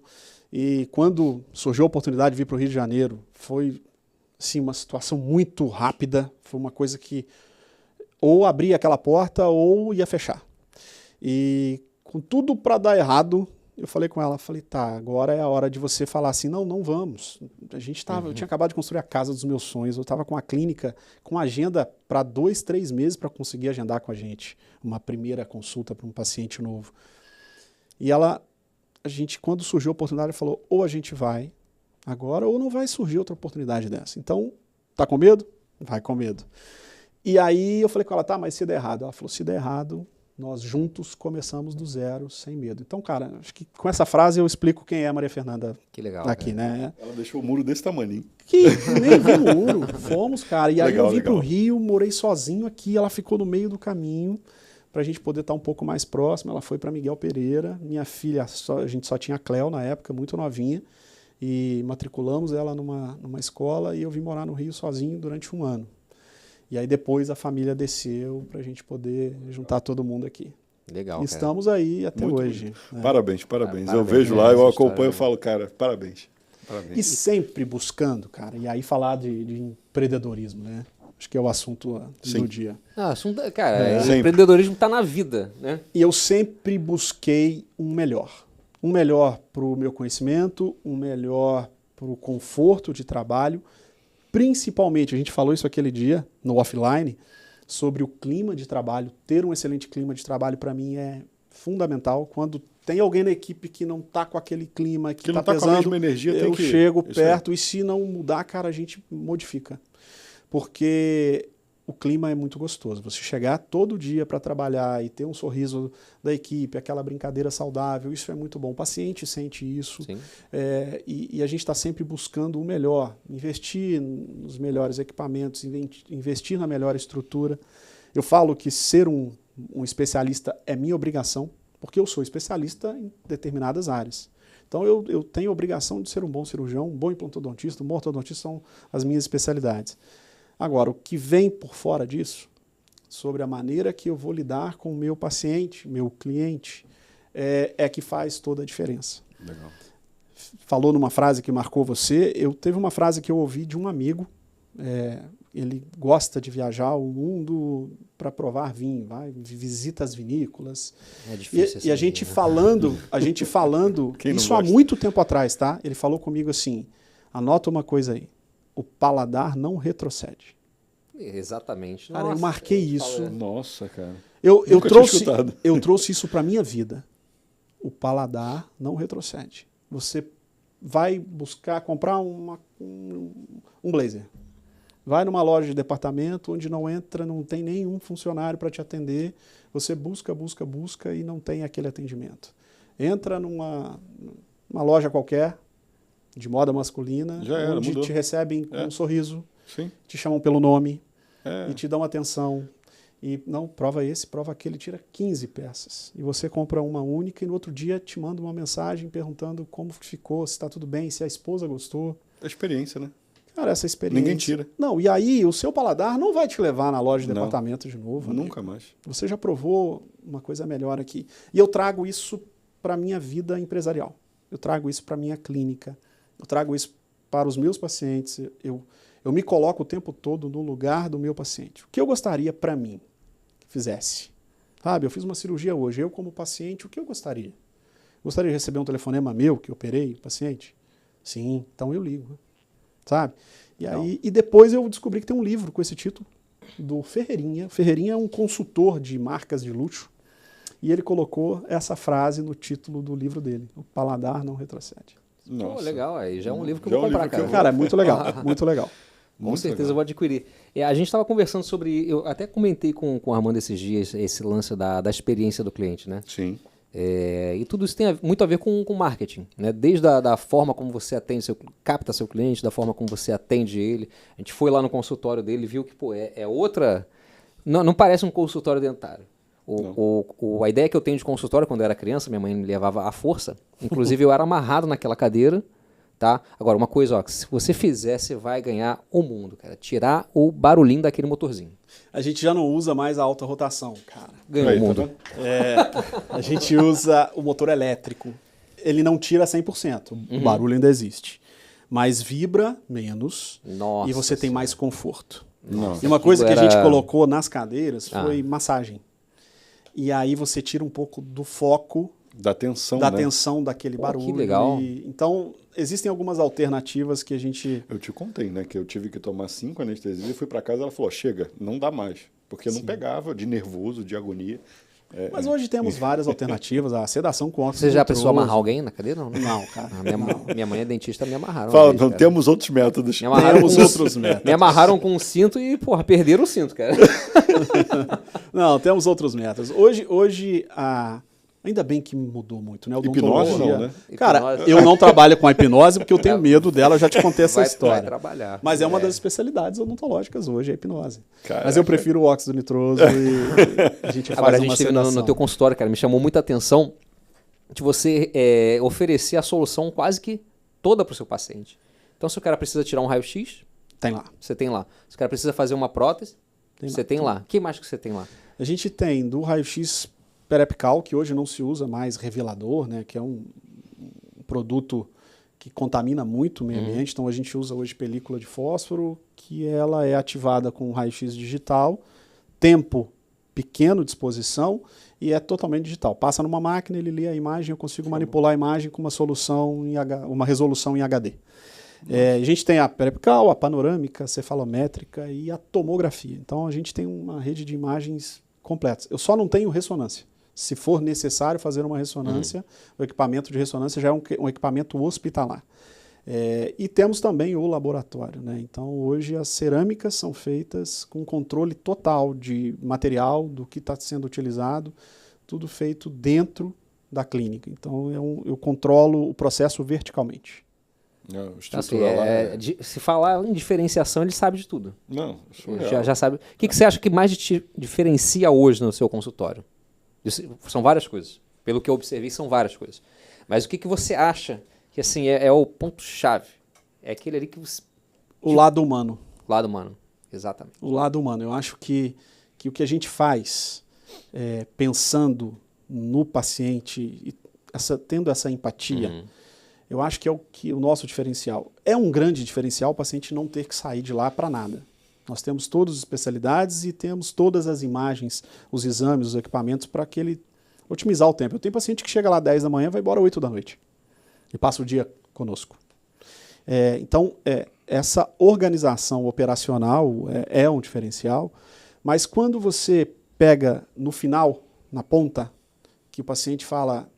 S2: E quando surgiu a oportunidade de vir para o Rio de Janeiro, foi... Sim, uma situação muito rápida, foi uma coisa que ou abria aquela porta ou ia fechar. E com tudo para dar errado, eu falei com ela, tá, agora é a hora de você falar assim, não vamos. Eu tinha acabado de construir a casa dos meus sonhos, eu estava com a clínica, com agenda para 2, 3 meses para conseguir agendar com a gente uma primeira consulta para um paciente novo. E quando surgiu a oportunidade, falou, ou a gente vai agora ou não vai surgir outra oportunidade dessa. Então, tá com medo? Vai com medo. E aí eu falei com ela, tá, mas se der errado? Ela falou, se der errado, nós juntos começamos do zero, sem medo. Então, cara, acho que com essa frase eu explico quem é a Maria Fernanda.
S1: Que legal,
S2: aqui, né?
S3: Ela deixou o muro desse tamanho.
S2: Que nem vi o muro. Fomos, cara. E aí
S3: legal,
S2: eu vim pro Rio, morei sozinho aqui, ela ficou no meio do caminho para a gente poder estar um pouco mais próximo. Ela foi para Miguel Pereira. Minha filha, a gente só tinha a Cléo na época, muito novinha. E matriculamos ela numa escola e eu vim morar no Rio sozinho durante 1 ano. E aí depois a família desceu para a gente poder juntar todo mundo aqui.
S1: Legal,
S2: e estamos aí até
S3: muito
S2: hoje.
S3: Né? Parabéns.
S1: Parabéns.
S3: Eu vejo lá, eu acompanho e falo, cara, parabéns.
S2: E sempre buscando, cara, e aí falar de empreendedorismo, né? Acho que é o assunto do dia.
S1: Cara, o empreendedorismo está na vida, né?
S2: E eu sempre busquei um melhor. Um melhor para o meu conhecimento, um melhor para o conforto de trabalho, principalmente, a gente falou isso aquele dia, no offline, sobre o clima de trabalho. Ter um excelente clima de trabalho, para mim, é fundamental. Quando tem alguém na equipe que não está com aquele clima, que está pesando,
S3: com a mesma energia,
S2: eu chego perto e se não mudar, cara, a gente modifica. Porque o clima é muito gostoso. Você chegar todo dia para trabalhar e ter um sorriso da equipe, aquela brincadeira saudável, isso é muito bom. O paciente sente isso. E a gente está sempre buscando o melhor, investir nos melhores equipamentos, investir na melhor estrutura. Eu falo que ser um especialista é minha obrigação, porque eu sou especialista em determinadas áreas. Então eu tenho a obrigação de ser um bom cirurgião, um bom implantodontista, um bom ortodontista, são as minhas especialidades. Agora, o que vem por fora disso, sobre a maneira que eu vou lidar com o meu paciente, meu cliente, é que faz toda a diferença.
S3: Legal.
S2: Falou numa frase que marcou você, teve uma frase que eu ouvi de um amigo, ele gosta de viajar o mundo para provar vinho, visita as vinícolas.
S1: É difícil
S2: e a gente falando isso há muito tempo atrás, tá? Ele falou comigo assim, anota uma coisa aí. O paladar não retrocede.
S1: Exatamente.
S2: Cara, eu marquei isso.
S3: Nossa, cara.
S2: Eu trouxe isso para minha vida. O paladar não retrocede. Você vai comprar um blazer. Vai numa loja de departamento onde não tem nenhum funcionário para te atender. Você busca e não tem aquele atendimento. Entra numa loja qualquer, de moda masculina,
S3: Já era,
S2: onde
S3: mudou.
S2: te recebem com um sorriso,
S3: Sim.
S2: te chamam pelo nome
S3: É.
S2: e te dão atenção. E não, prova esse, prova aquele, tira 15 peças. E você compra uma única e no outro dia te manda uma mensagem perguntando como ficou, se está tudo bem, se a esposa gostou.
S3: A experiência, né?
S2: Cara, essa experiência...
S3: Ninguém tira.
S2: Não, e aí o seu paladar não vai te levar na loja de
S3: Não.
S2: departamento de novo. amigo.
S3: Nunca mais.
S2: Você já provou uma coisa melhor aqui. E eu trago isso para a minha vida empresarial. Eu trago isso para a minha clínica. Eu trago isso para os meus pacientes. Eu me coloco o tempo todo no lugar do meu paciente. O que eu gostaria para mim que fizesse? Sabe, eu fiz uma cirurgia hoje. Eu, como paciente, o que eu gostaria? Gostaria de receber um telefonema meu que eu operei o paciente? Sim, então eu ligo. Sabe? E aí, e depois eu descobri que tem um livro com esse título, do Ferreirinha. Ferreirinha é um consultor de marcas de luxo, e ele colocou essa frase no título do livro dele: o paladar não retrocede.
S1: Pô, legal, aí já é um livro que eu
S3: Já
S1: vou
S3: é um
S1: comprar,
S3: livro que
S1: cara.
S3: eu
S2: Cara, é muito legal, muito legal.
S1: Com
S3: Muito
S1: certeza
S3: legal.
S1: eu vou adquirir. A gente estava conversando sobre, eu até comentei com o Armando esses dias, esse lance da experiência do cliente, né?
S3: Sim.
S1: E tudo isso tem muito a ver com marketing, né? Desde da forma como você atende, capta seu cliente, da forma como você atende ele. A gente foi lá no consultório dele e viu que pô, é outra... Não parece um consultório dentário. A ideia que eu tenho de consultório, quando eu era criança, minha mãe me levava à força. Inclusive, eu era amarrado naquela cadeira. Tá? Agora, uma coisa, ó, se você fizer, você vai ganhar o mundo, cara. Tirar o barulhinho daquele motorzinho.
S2: A gente já não usa mais a alta rotação, cara.
S1: Ganhou
S3: Aí,
S1: o
S3: tá
S1: mundo.
S3: vendo?
S2: A gente usa o motor elétrico. Ele não tira 100%, o barulho ainda existe. Mas vibra menos
S1: Nossa
S2: e você tem
S1: Senhora.
S2: mais conforto.
S3: Nossa.
S2: E uma coisa que a
S1: Aquilo
S2: gente
S1: era-
S2: colocou nas cadeiras foi massagem. E aí você tira um pouco do foco
S3: Da tensão,
S2: da
S3: né?
S2: tensão daquele
S1: Pô,
S2: barulho.
S1: que legal.
S2: Então, existem algumas alternativas que a gente...
S3: Eu te contei, né? Que eu tive que tomar 5 anestesias e fui pra casa e ela falou, chega, não dá mais. Porque não pegava, de nervoso, de agonia.
S2: Mas hoje temos várias alternativas. A sedação com óxido
S1: Você já pensou em
S2: nitroso.
S1: amarrar alguém na cadeira? Não, né?
S2: Não, cara.
S1: Minha mãe é dentista, me amarraram.
S3: Fala,
S1: uma vez,
S3: não
S1: cara.
S3: temos outros métodos.
S1: Me amarraram
S2: Temos
S1: com
S2: outros métodos.
S1: Me amarraram com um cinto e, porra, perderam o cinto, cara.
S2: Não, temos outros métodos. Hoje ainda bem que mudou muito, né?
S3: Hipnose
S2: Odontologia.
S3: não, né?
S2: Cara,
S1: Hipnose.
S2: eu não trabalho com a hipnose porque eu tenho medo dela, eu já te contei essa
S1: Vai
S2: história.
S1: trabalhar.
S2: Mas é uma das especialidades odontológicas hoje, a hipnose.
S3: Caraca.
S2: Mas eu prefiro o óxido nitroso e a gente faz
S1: Agora, a
S2: uma
S1: gente teve no
S2: sedação.
S1: teu consultório, cara, me chamou muita atenção de você oferecer a solução quase que toda para o seu paciente. Então, se o cara precisa tirar um raio-x,
S2: Tem lá.
S1: você tem lá. Se o cara precisa fazer uma prótese, você tem lá. O que mais que você tem lá?
S2: A gente tem do raio-x periapical, que hoje não se usa mais revelador, né? Que é um produto que contamina muito o meio ambiente. Então a gente usa hoje película de fósforo, que ela é ativada com raio-x digital, tempo pequeno de exposição e é totalmente digital. Passa numa máquina, ele lê a imagem, eu consigo manipular a imagem com uma solução uma resolução em HD. A gente tem a periapical, a panorâmica, a cefalométrica e a tomografia. Então a gente tem uma rede de imagens completas. Eu só não tenho ressonância. Se for necessário fazer uma ressonância, o equipamento de ressonância já é um equipamento hospitalar. E temos também o laboratório, né? Então hoje as cerâmicas são feitas com controle total de material, do que está sendo utilizado, tudo feito dentro da clínica. Então eu controlo o processo verticalmente.
S3: Não,
S1: Assim,
S3: estrutura lá
S1: se falar em diferenciação, ele sabe de tudo.
S3: Não, surreal.
S1: Já sabe. O que você acha que mais te diferencia hoje no seu consultório? São várias coisas. Pelo que eu observei, são várias coisas. Mas o que você acha que assim é o ponto-chave? É aquele ali que você...
S2: O lado humano.
S1: Lado humano. Exatamente.
S2: O lado humano. Eu acho que o que a gente faz pensando no paciente e tendo essa empatia, eu acho que é o nosso diferencial. É um grande diferencial o paciente não ter que sair de lá para nada. Nós temos todas as especialidades e temos todas as imagens, os exames, os equipamentos para que ele otimizar o tempo. Eu tenho paciente que chega lá às 10 da manhã e vai embora às 8 da noite e passa o dia conosco. Então, essa organização operacional é um diferencial, mas quando você pega no final, na ponta, que o paciente fala: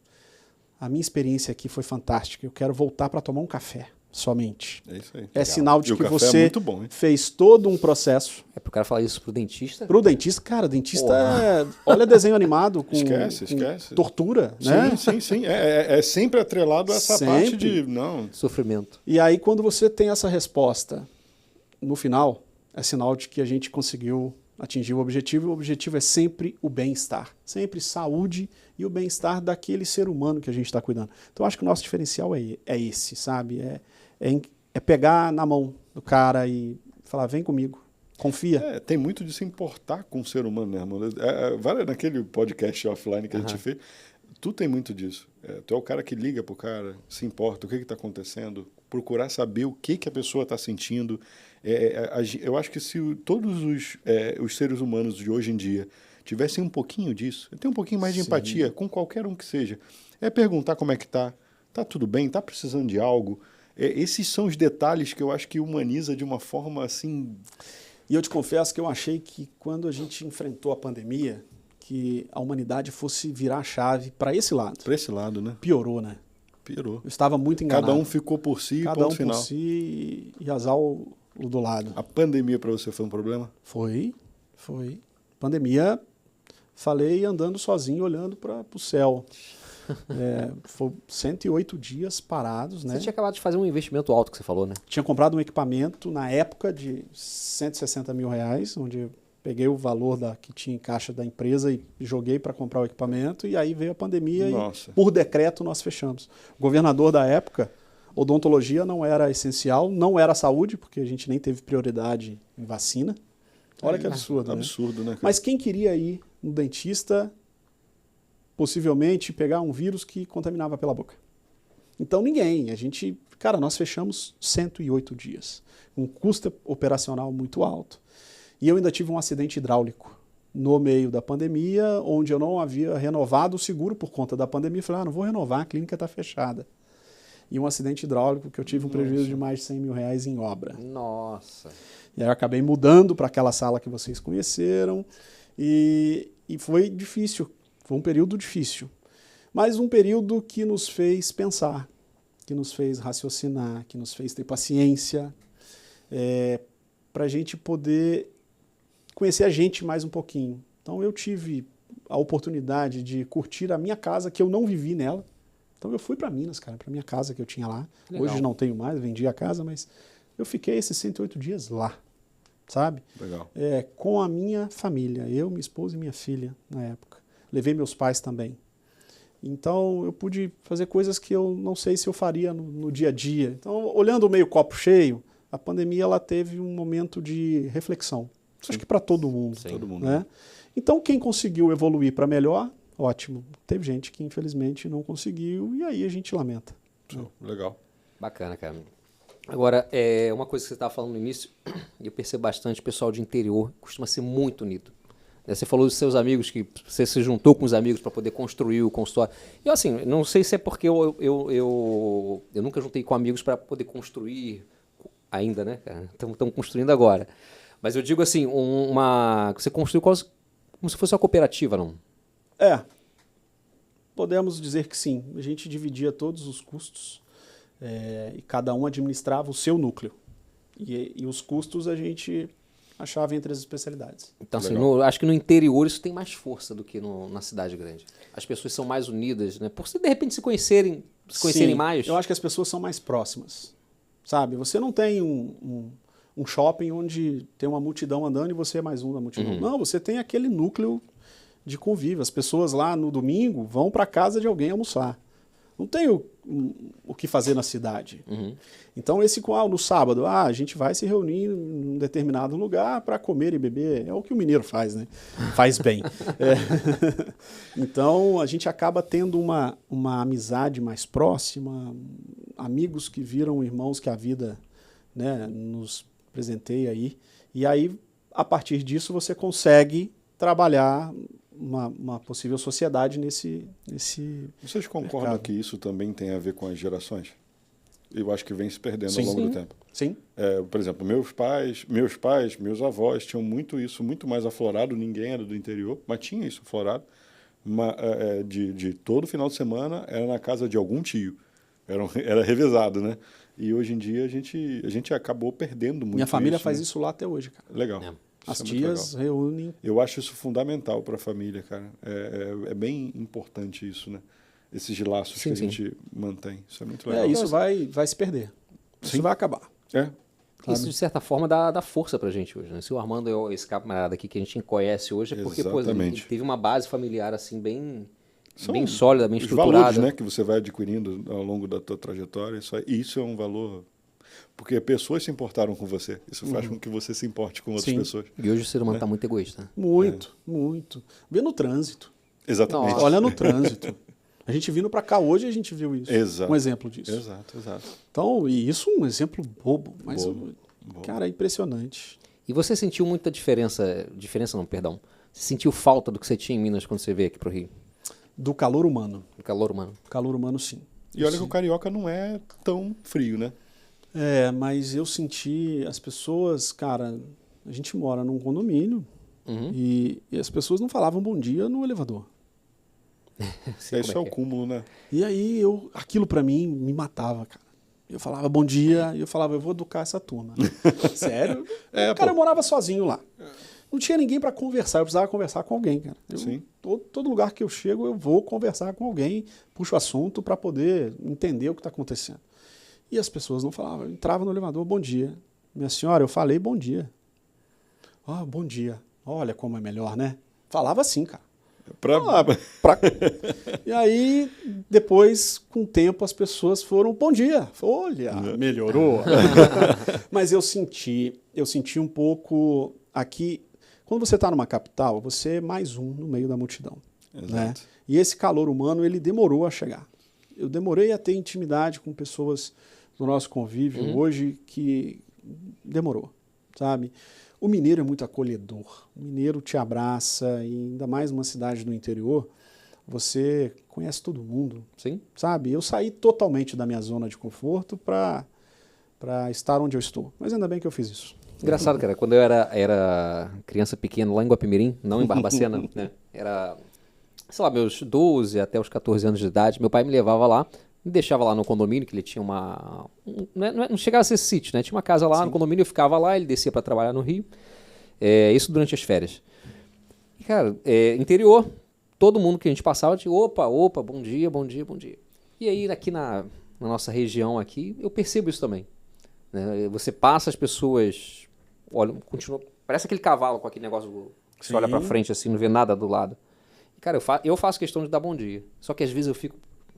S2: a minha experiência aqui foi fantástica, eu quero voltar para tomar um café. somente.
S3: É isso aí.
S2: É
S3: Legal.
S2: sinal de
S3: E o
S2: que
S3: café é
S2: você
S3: muito bom, hein?
S2: fez todo um processo.
S1: É pro cara falar isso pro dentista?
S2: Pro dentista, cara, dentista
S1: Porra.
S2: olha desenho animado com,
S3: Esquece.
S2: tortura, né?
S3: Sim. É sempre atrelado a essa parte
S2: Sempre.
S3: de... Não,
S1: Sofrimento.
S2: E aí, quando você tem essa resposta no final, é sinal de que a gente conseguiu atingir o objetivo, e o objetivo é sempre o bem-estar. Sempre saúde e o bem-estar daquele ser humano que a gente está cuidando. Então, acho que o nosso diferencial é esse, sabe? É pegar na mão do cara e falar, vem comigo, confia.
S3: tem muito de se importar com o ser humano, né, irmão? Vale naquele podcast offline que a gente fez, tu tem muito disso. Tu é o cara que liga pro cara, se importa, o que está acontecendo, procurar saber o que a pessoa está sentindo. Eu acho que se todos os seres humanos de hoje em dia tivessem um pouquinho disso, ter um pouquinho mais de empatia com qualquer um que seja, perguntar como é que tá tudo bem, tá precisando de algo. Esses são os detalhes que eu acho que humaniza de uma forma assim...
S2: E eu te confesso que eu achei que quando a gente enfrentou a pandemia, que a humanidade fosse virar a chave para esse lado.
S3: Para esse lado, né?
S2: Piorou, né?
S3: Piorou.
S2: Eu estava muito enganado.
S3: Cada um ficou por si,
S2: Cada
S3: ponto
S2: um
S3: final.
S2: por si e azar o do lado.
S3: A pandemia para você foi um problema?
S2: Foi. Pandemia, falei andando sozinho, olhando para o céu. Foi 108 dias parados, né?
S1: Você tinha acabado de fazer um investimento alto que você falou, né?
S2: Tinha comprado um equipamento na época de 160 mil reais, onde eu peguei o valor que tinha em caixa da empresa e joguei para comprar o equipamento, e aí veio a pandemia
S3: Nossa.
S2: e, por decreto, nós fechamos. O governador da época, odontologia não era essencial, não era saúde, porque a gente nem teve prioridade em vacina. Olha que absurdo, né?
S3: Absurdo, né, cara?
S2: Mas quem queria ir no dentista, possivelmente pegar um vírus que contaminava pela boca? Então ninguém. Nós fechamos 108 dias, um custo operacional muito alto. E eu ainda tive um acidente hidráulico no meio da pandemia, onde eu não havia renovado o seguro por conta da pandemia. Falei, não vou renovar, a clínica está fechada. E um acidente hidráulico que eu tive um prejuízo de mais de 100 mil reais em obra.
S1: Nossa.
S2: E aí eu acabei mudando para aquela sala que vocês conheceram e foi difícil, foi um período difícil. Mas um período que nos fez pensar, que nos fez raciocinar, que nos fez ter paciência, para a gente poder conhecer a gente mais um pouquinho. Então eu tive a oportunidade de curtir a minha casa, que eu não vivi nela. Então eu fui para Minas, cara, para minha casa que eu tinha lá.
S1: Legal.
S2: Hoje não tenho mais, vendi a casa, mas eu fiquei esses 108 dias lá, sabe?
S3: Legal.
S2: Com a minha família, eu, minha esposa e minha filha na época. Levei meus pais também. Então eu pude fazer coisas que eu não sei se eu faria no dia a dia. Então, olhando o meio copo cheio, a pandemia ela teve um momento de reflexão. Acho que para todo mundo.
S1: Sim.
S3: Todo mundo.
S2: Né? Então, quem conseguiu evoluir para melhor, ótimo. Teve gente que, infelizmente, não conseguiu e aí a gente lamenta.
S3: Legal.
S1: Bacana, cara. Agora, uma coisa que você estava falando no início, e eu percebo bastante, o pessoal de interior costuma ser muito unido. Você falou dos seus amigos, que você se juntou com os amigos para poder construir o consultório. Eu, assim, não sei se é porque eu nunca juntei com amigos para poder construir ainda, né, cara? Estamos construindo agora. Mas eu digo assim, você construiu quase como se fosse uma cooperativa, não?
S2: Podemos dizer que sim. A gente dividia todos os custos e cada um administrava o seu núcleo. E os custos a gente achava entre as especialidades.
S1: Então, assim,
S3: Legal.
S1: acho que no interior isso tem mais força do que na cidade grande. As pessoas são mais unidas, né? Por de repente se conhecerem
S2: Sim,
S1: mais.
S2: eu acho que as pessoas são mais próximas. Sabe? Você não tem um shopping onde tem uma multidão andando e você é mais um da multidão.
S1: Uhum.
S2: Não, você tem aquele núcleo de convívio. As pessoas lá no domingo vão para casa de alguém almoçar. Não tem o que fazer na cidade.
S1: Uhum.
S2: Então, no sábado, a gente vai se reunir em um determinado lugar para comer e beber. É o que o mineiro faz, né? Faz bem. Então, a gente acaba tendo uma amizade mais próxima, amigos que viram irmãos que a vida, né, nos presenteia aí. E aí, a partir disso, você consegue trabalhar uma possível sociedade nesse
S3: Vocês concordam
S2: mercado.
S3: que isso também tem a ver com as gerações? Eu acho que vem se perdendo
S2: Sim.
S3: ao longo
S1: Sim.
S3: do tempo.
S2: Sim.
S3: Por exemplo, meus avós tinham muito mais aflorado, ninguém era do interior, mas tinha isso aflorado. De todo final de semana era na casa de algum tio. Era revezado, né? E hoje em dia a gente acabou perdendo muito.
S2: Minha família faz
S3: né?
S2: isso lá até hoje, cara.
S3: Legal.
S2: As
S3: Isso é muito
S2: tias reúnem.
S3: Eu acho isso fundamental para a família, cara. É bem importante isso, né? Esses laços que a gente mantém. Isso é muito legal.
S2: Isso vai se perder. Isso vai acabar.
S1: Isso, de certa forma, dá força pra gente hoje, né? Se o Armando é esse camarada aqui que a gente conhece hoje, é porque pô, ele teve uma base familiar assim bem sólida, bem estruturada.
S3: Os valores, né, que você vai adquirindo ao longo da tua trajetória, isso é um valor... Porque pessoas se importaram com você. Isso faz com que você se importe com outras pessoas.
S1: E hoje o ser humano está muito egoísta. Né?
S2: Muito. Vê no trânsito.
S3: Exatamente.
S2: Nossa. Olha no trânsito. A gente vindo para cá hoje, a gente viu isso.
S3: Exato.
S2: Um exemplo disso.
S3: Exato.
S2: Então, e isso é um exemplo bobo. Mas, cara, é impressionante.
S1: E você sentiu muita diferença não, perdão. Você sentiu falta do que você tinha em Minas quando você veio aqui para o Rio?
S2: Do calor humano.
S1: Do calor humano.
S2: Calor humano, sim.
S3: E olha que o carioca não é tão frio, né?
S2: Mas eu senti as pessoas, cara, a gente mora num condomínio e as pessoas não falavam bom dia no elevador.
S3: Isso é o cúmulo, né?
S2: E aí aquilo pra mim me matava, cara. Eu falava bom dia e eu falava, eu vou educar essa turma. Sério? O cara morava sozinho lá. Não tinha ninguém pra conversar, eu precisava conversar com alguém, cara.
S3: Sim.
S2: Todo lugar que eu chego, eu vou conversar com alguém, puxo o assunto pra poder entender o que tá acontecendo. E as pessoas não falavam. Eu entrava no elevador, bom dia. Minha senhora, eu falei bom dia. Bom dia. Olha como é melhor, né? Falava assim, cara. E aí, depois, com o tempo, as pessoas foram, bom dia. Olha, melhorou. Mas eu senti um pouco aqui, quando você está numa capital, você é mais um no meio da multidão.
S3: Exato.
S2: Né? E esse calor humano, ele demorou a chegar. Eu demorei a ter intimidade com pessoas do nosso convívio hoje que demorou, sabe? O mineiro é muito acolhedor. O mineiro te abraça, e ainda mais numa cidade do interior, você conhece todo mundo.
S1: Sim.
S2: Sabe? Eu saí totalmente da minha zona de conforto para estar onde eu estou. Mas ainda bem que eu fiz isso.
S1: Engraçado, cara. Quando eu era criança pequena lá em Guapimirim, não em Barbacena, né? Era, sei lá, meus 12 até os 14 anos de idade, meu pai me levava lá, me deixava lá no condomínio, que ele tinha não chegava a ser sítio, né? Tinha uma casa lá no condomínio, eu ficava lá, ele descia para trabalhar no Rio. Isso durante as férias. E, cara, interior, todo mundo que a gente passava, tinha opa, bom dia. E aí, aqui na nossa região aqui, eu percebo isso também. Né? Você passa, as pessoas olham, continuam, parece aquele cavalo com aquele negócio que você olha para frente assim, não vê nada do lado. E, cara, eu faço questão de dar bom dia. Só que às vezes eu fico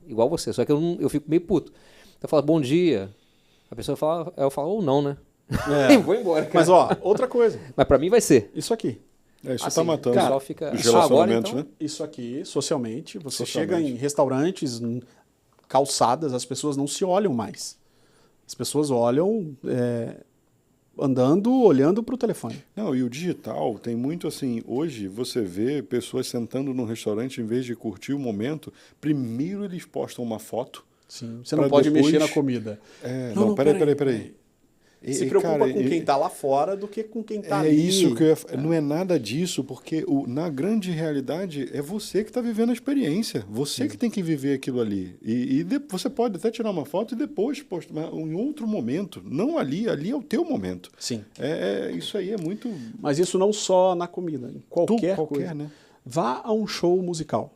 S1: igual você, só que eu fico meio puto. Então eu falo, bom dia. A pessoa fala, eu falo, ou não, né? E vou embora, cara.
S2: Mas, outra coisa.
S1: Mas pra mim vai ser.
S2: Isso aqui.
S3: Isso
S1: assim,
S3: tá matando
S1: cara, só fica...
S3: os relacionamentos,
S1: agora, então,
S3: né?
S2: Isso aqui, socialmente, você chega em restaurantes, calçadas, as pessoas não se olham mais. As pessoas olham andando, olhando para o telefone.
S3: Não, e o digital tem muito assim, hoje você vê pessoas sentando num restaurante, em vez de curtir o momento, primeiro eles postam uma foto.
S2: Sim, você não pode mexer na comida.
S3: Não, peraí.
S2: Se preocupa com quem está lá fora do que com quem está ali.
S3: Isso que não é nada disso, porque na grande realidade é você que está vivendo a experiência, você que tem que viver aquilo ali. E você pode até tirar uma foto e depois postar em outro momento, não ali é o teu momento.
S2: Sim.
S3: Isso aí é muito...
S2: Mas isso não só na comida, em qualquer coisa.
S3: Né?
S2: Vá a um show musical.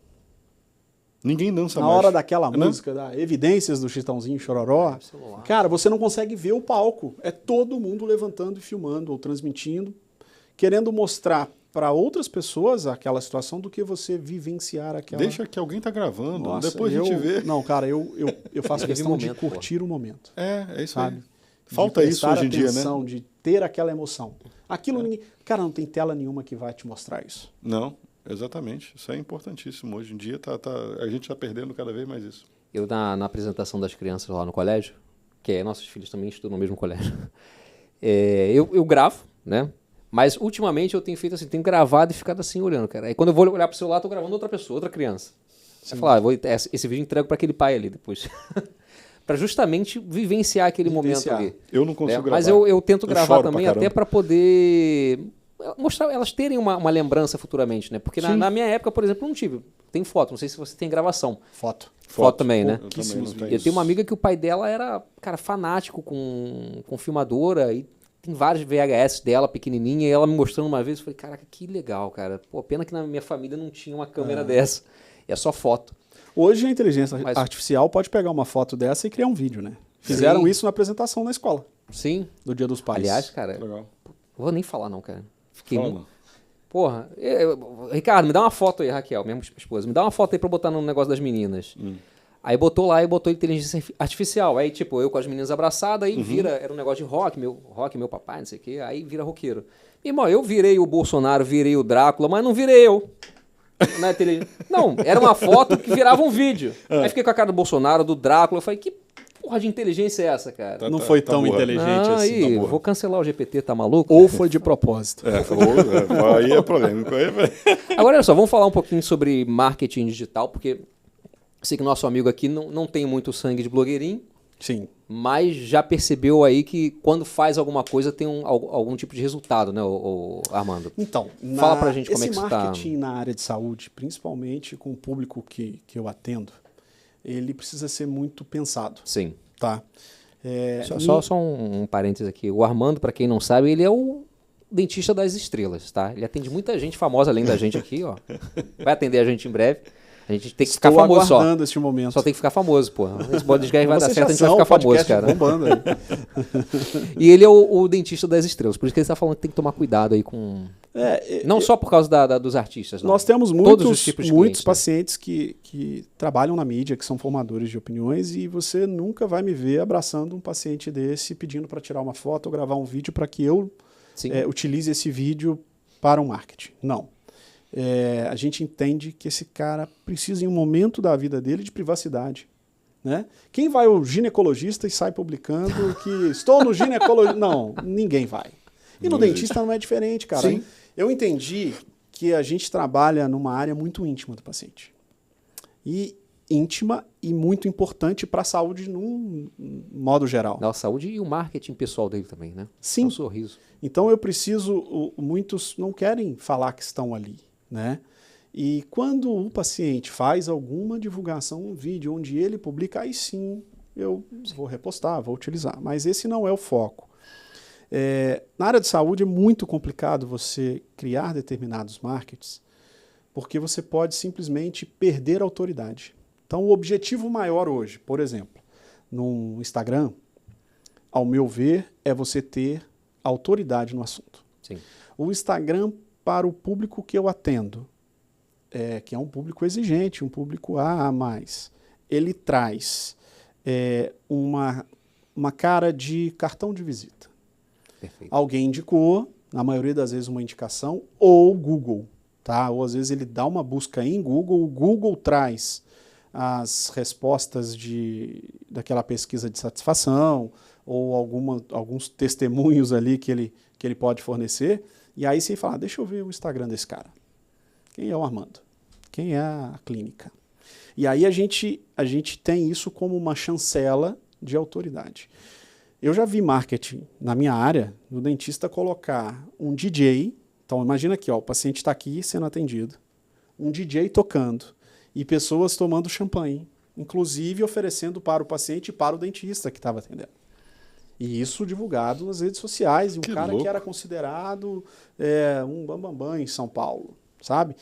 S3: Ninguém dança
S2: na
S3: mais.
S2: hora daquela música, da Evidências do Chitãozinho Chororó, cara, você não consegue ver o palco. É todo mundo levantando e filmando ou transmitindo, querendo mostrar para outras pessoas aquela situação do que você vivenciar aquela...
S3: Deixa que alguém tá gravando,
S2: Nossa,
S3: depois a gente vê.
S2: Não, cara, eu faço questão de curtir o momento.
S3: É isso
S2: sabe?
S3: aí. Falta isso hoje em dia, né?
S2: De ter aquela emoção. Aquilo ninguém... Cara, não tem tela nenhuma que vai te mostrar isso.
S3: Não. Exatamente, isso é importantíssimo. Hoje em dia a gente está perdendo cada vez mais isso.
S1: Eu, na apresentação das crianças lá no colégio, que nossos filhos também estudam no mesmo colégio, eu gravo, né? Mas ultimamente eu tenho feito assim, tenho gravado e ficado assim olhando, cara. Aí quando eu vou olhar pro celular, tô gravando outra pessoa, outra criança. Você fala, esse vídeo eu entrego para aquele pai ali depois. Para justamente vivenciar aquele momento ali.
S3: Eu não consigo gravar.
S1: Mas eu tento gravar também até para poder... mostrar, elas terem uma lembrança futuramente, né? Porque na minha época, por exemplo, não tive. Tem foto, não sei se você tem gravação.
S2: Foto.
S1: Foto também, né?
S3: Eu também não tenho
S1: Eu tenho uma amiga que o pai dela era, cara, fanático com filmadora e tem vários VHS dela, pequenininha, e ela me mostrando uma vez, eu falei, caraca, que legal, cara. Pô, pena que na minha família não tinha uma câmera dessa. É só foto.
S2: Hoje a inteligência artificial pode pegar uma foto dessa e criar um vídeo, né? Fizeram isso na apresentação na escola.
S1: Sim.
S2: Do Dia dos Pais.
S1: Aliás, cara,
S3: Legal.
S1: não vou nem falar não, cara. Fiquei
S3: Fala.
S1: muito... Porra, Ricardo, me dá uma foto aí, Raquel, minha esposa, me dá uma foto aí pra botar no negócio das meninas. Aí botou lá e botou inteligência artificial. Aí, tipo, eu com as meninas abraçadas, aí vira, era um negócio de rock, meu papai, não sei o quê, aí vira roqueiro. Irmão, eu virei o Bolsonaro, virei o Drácula, mas não virei eu. Não, era uma foto que virava um vídeo. Aí fiquei com a cara do Bolsonaro, do Drácula, eu falei, que porra de inteligência é essa, cara?
S2: Não foi tão
S3: burra.
S2: inteligente assim.
S1: Aí, vou cancelar o GPT, tá maluco?
S2: Ou foi de propósito.
S3: Aí é polêmico.
S1: Agora, olha só, vamos falar um pouquinho sobre marketing digital, porque sei que nosso amigo aqui não tem muito sangue de blogueirinho,
S2: Sim.
S1: mas já percebeu aí que quando faz alguma coisa tem algum tipo de resultado, né, Armando?
S2: Então,
S1: Fala pra gente como é que
S2: esse
S1: isso tá.
S2: marketing na área de saúde, principalmente com o público que eu atendo, ele precisa ser muito pensado,
S1: Sim.
S2: tá?
S1: Só um parênteses aqui. O Armando, para quem não sabe, ele é o dentista das estrelas, tá? Ele atende muita gente famosa além da gente aqui, ó. Vai atender a gente em breve. A gente tem que ficar
S2: Estou
S1: famoso só.
S2: aguardando este momento.
S1: Só tem que ficar famoso, pô. Esse podcast vai dar
S2: Vocês
S1: certo, a
S2: já
S1: gente vai
S2: são
S1: ficar famoso,
S2: podcast
S1: cara.
S2: bombando aí.
S1: E ele é o dentista das estrelas. Por isso que ele está falando que tem que tomar cuidado aí com... não só por causa dos artistas, não.
S2: Nós temos
S1: Todos os tipos de
S2: muitos
S1: clientes,
S2: pacientes que trabalham na mídia, que são formadores de opiniões, e você nunca vai me ver abraçando um paciente desse, pedindo para tirar uma foto ou gravar um vídeo para que eu
S1: Sim.
S2: utilize esse vídeo para um marketing. Não. A gente entende que esse cara precisa, em um momento da vida dele, de privacidade. Né? Quem vai ao ginecologista e sai publicando que estou no ginecologista? Não, ninguém vai. E no dentista não é diferente, cara.
S3: Sim.
S2: Eu entendi que a gente trabalha numa área muito íntima do paciente. E íntima e muito importante para a saúde num modo geral.
S1: Da saúde e o marketing pessoal dele também, né?
S2: Sim.
S1: O sorriso.
S2: Então eu preciso, muitos não querem falar que estão ali, né? E quando o paciente faz alguma divulgação, um vídeo onde ele publica, aí sim eu vou repostar, vou utilizar. Mas esse não é o foco. Na área de saúde é muito complicado você criar determinados markets, porque você pode simplesmente perder a autoridade. Então o objetivo maior hoje, por exemplo, no Instagram, ao meu ver, é você ter autoridade no assunto.
S1: Sim.
S2: O Instagram, para o público que eu atendo, que é um público exigente, um público A+, ele traz uma cara de cartão de visita.
S1: Perfeito.
S2: Alguém indicou, na maioria das vezes uma indicação, ou Google, tá? Ou às vezes ele dá uma busca em Google, o Google traz as respostas daquela pesquisa de satisfação, ou alguns testemunhos ali que ele pode fornecer, e aí você fala, deixa eu ver o Instagram desse cara. Quem é o Armando? Quem é a clínica? E aí a gente tem isso como uma chancela de autoridade. Eu já vi marketing na minha área, no dentista colocar um DJ, então imagina aqui, ó, o paciente está aqui sendo atendido, um DJ tocando e pessoas tomando champanhe, inclusive oferecendo para o paciente e para o dentista que estava atendendo. E isso divulgado nas redes sociais, e um cara
S3: louco.
S2: que era considerado um bambambam em São Paulo, sabe?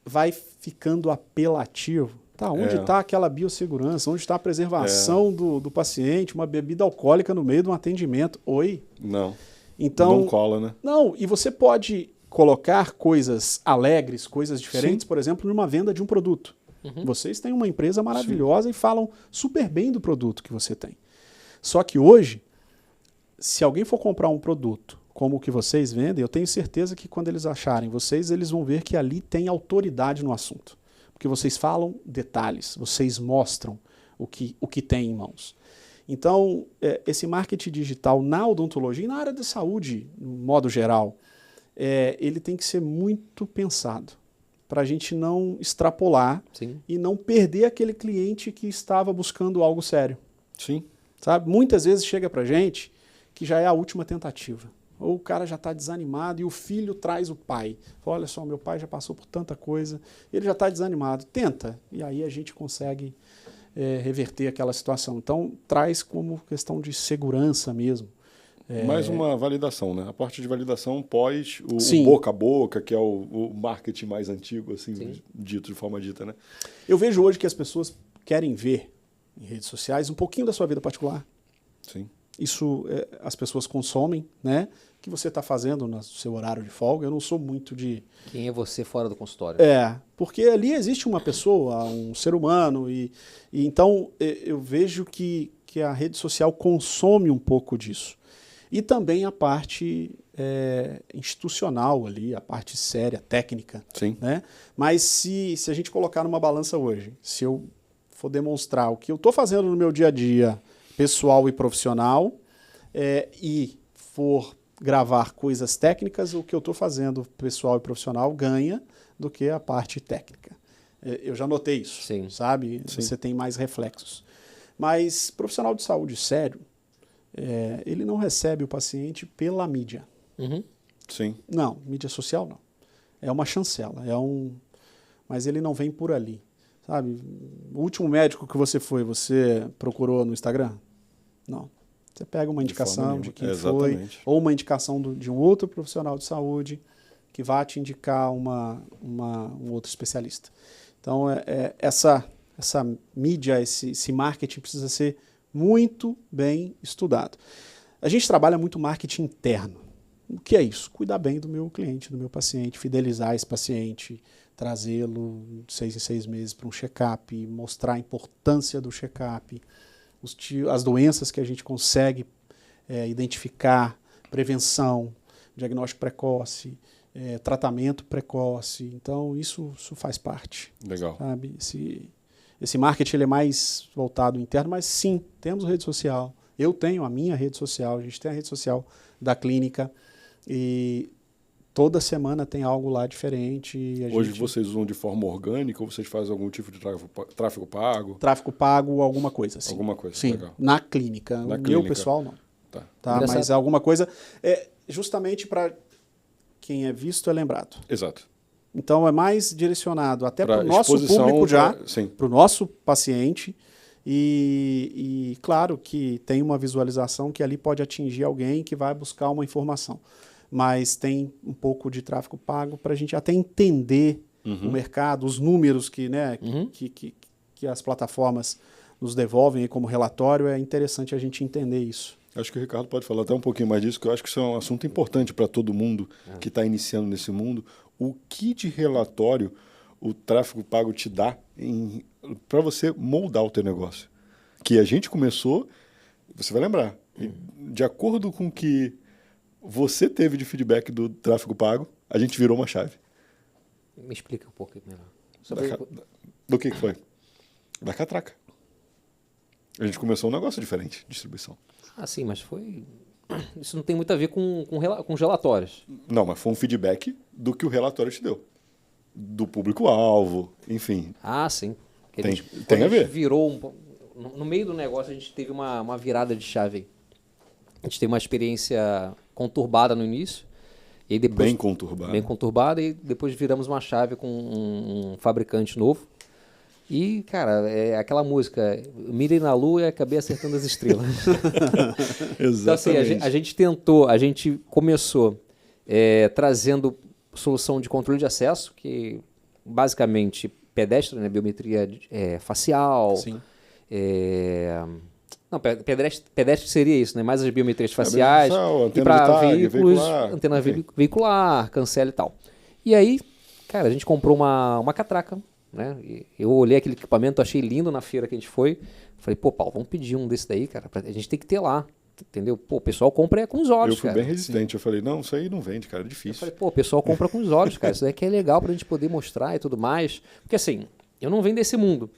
S2: Vai ficando apelativo. Tá, onde está aquela biossegurança? Onde está a preservação do paciente? Uma bebida alcoólica no meio de um atendimento? Oi?
S3: Não.
S2: Então,
S3: Não cola, né?
S2: Não, e você pode colocar coisas alegres, coisas diferentes,
S3: Sim.
S2: por exemplo, numa venda de um produto. Vocês têm uma empresa maravilhosa e falam super bem do produto que você tem. Só que hoje, se alguém for comprar um produto como o que vocês vendem, eu tenho certeza que quando eles acharem vocês, eles vão ver que ali tem autoridade no assunto. Porque vocês falam detalhes, vocês mostram o que tem em mãos. Então, esse marketing digital na odontologia e na área da saúde, no modo geral, ele tem que ser muito pensado para a gente não extrapolar
S1: Sim.
S2: e não perder aquele cliente que estava buscando algo sério.
S3: Sim.
S2: Sabe? Muitas vezes chega para a gente que já é a última tentativa. Ou o cara já está desanimado e o filho traz o pai. Fala, olha só, meu pai já passou por tanta coisa, ele já está desanimado. Tenta. E aí a gente consegue reverter aquela situação. Então, traz como questão de segurança mesmo.
S3: Mais uma validação, né? A parte de validação pós o
S2: Sim.
S3: boca a boca, que é o marketing mais antigo, assim,
S1: Sim.
S3: dito de forma dita, né?
S2: Eu vejo hoje que as pessoas querem ver em redes sociais um pouquinho da sua vida particular.
S3: Sim.
S2: Isso as pessoas consomem, né? O que você está fazendo no seu horário de folga. Eu não sou muito de...
S1: Quem é você fora do consultório?
S2: Porque ali existe uma pessoa, um ser humano, e então eu vejo que a rede social consome um pouco disso. E também a parte institucional ali, a parte séria, técnica.
S3: Sim.
S2: Né? Mas se a gente colocar numa balança hoje, se eu for demonstrar o que eu estou fazendo no meu dia a dia, pessoal e profissional, e for gravar coisas técnicas, o que eu estou fazendo pessoal e profissional ganha do que a parte técnica. Eu já notei isso,
S1: Sim.
S2: sabe?
S3: Sim.
S2: Você tem mais reflexos. Mas profissional de saúde sério, ele não recebe o paciente pela mídia.
S1: Uhum.
S3: Sim.
S2: Não, mídia social não. É uma chancela, mas ele não vem por ali. Sabe? O último médico que você foi, você procurou no Instagram? Não. Você pega uma indicação de quem foi, ou uma indicação de um outro profissional de saúde que vai te indicar um outro especialista. Então, essa mídia, esse marketing precisa ser muito bem estudado. A gente trabalha muito marketing interno. O que é isso? Cuidar bem do meu cliente, do meu paciente, fidelizar esse paciente, trazê-lo de 6 em 6 meses para um check-up, mostrar a importância do check-up, as doenças que a gente consegue identificar, prevenção, diagnóstico precoce, tratamento precoce. Então, isso faz parte.
S3: Legal.
S2: Sabe? Esse marketing ele é mais voltado interno, mas sim, temos rede social. Eu tenho a minha rede social, a gente tem a rede social da clínica e toda semana tem algo lá diferente.
S3: Hoje vocês usam de forma orgânica ou vocês fazem algum tipo de tráfego pago?
S2: Tráfego pago, alguma coisa assim.
S3: Alguma coisa,
S2: sim,
S3: legal.
S2: Na clínica. O meu pessoal não. Tá? Mas alguma coisa, justamente para quem é visto é lembrado.
S3: Exato.
S2: Então é mais direcionado até para o nosso
S3: exposição,
S2: público já,
S3: sim.
S2: para o nosso paciente. E claro que tem uma visualização que ali pode atingir alguém que vai buscar uma informação. Mas tem um pouco de tráfego pago para a gente até entender o mercado, os números que as plataformas nos devolvem como relatório. É interessante a gente entender isso.
S3: Acho que o Ricardo pode falar até um pouquinho mais disso, que eu acho que isso é um assunto importante para todo mundo que está iniciando nesse mundo. O que de relatório o tráfego pago te dá para você moldar o teu negócio? Que a gente começou, você vai lembrar, de acordo com o que você teve de feedback do tráfego pago, a gente virou uma chave.
S1: Me explica um pouco melhor.
S3: Do que foi? Da catraca. A gente começou um negócio diferente, distribuição.
S1: Ah, sim, mas isso não tem muito a ver com os relatórios.
S3: Não, mas foi um feedback do que o relatório te deu. Do público-alvo, enfim.
S1: Ah, sim.
S3: Tem a ver.
S1: No meio do negócio, a gente teve uma virada de chave. A gente teve uma experiência conturbada no início. E aí depois,
S3: bem conturbada.
S1: Bem conturbada. E depois viramos uma chave com um fabricante novo. E, cara, é aquela música, mirei na lua e acabei acertando as estrelas.
S3: Exatamente.
S1: Então, assim, a gente começou trazendo solução de controle de acesso, que basicamente pedestre, né, biometria facial.
S2: Sim.
S1: Não, pedestre seria isso, né? Mais as biometrias faciais.
S3: E
S1: para veículos, antena veicular, cancela e tal. E aí, cara, a gente comprou uma catraca. Né? Eu olhei aquele equipamento, achei lindo na feira que a gente foi. Falei, pô, Paulo, vamos pedir um desse daí, cara. A gente tem que ter lá, entendeu? Pô, o pessoal compra com os olhos,
S3: Eu fui
S1: cara.
S3: bem resistente.
S1: Sim.
S3: Eu falei, não, isso aí não vende, cara, é difícil.
S1: Eu falei, pô, o pessoal compra com os olhos, cara. Isso daqui é legal pra gente poder mostrar e tudo mais. Porque assim, eu não venho desse mundo.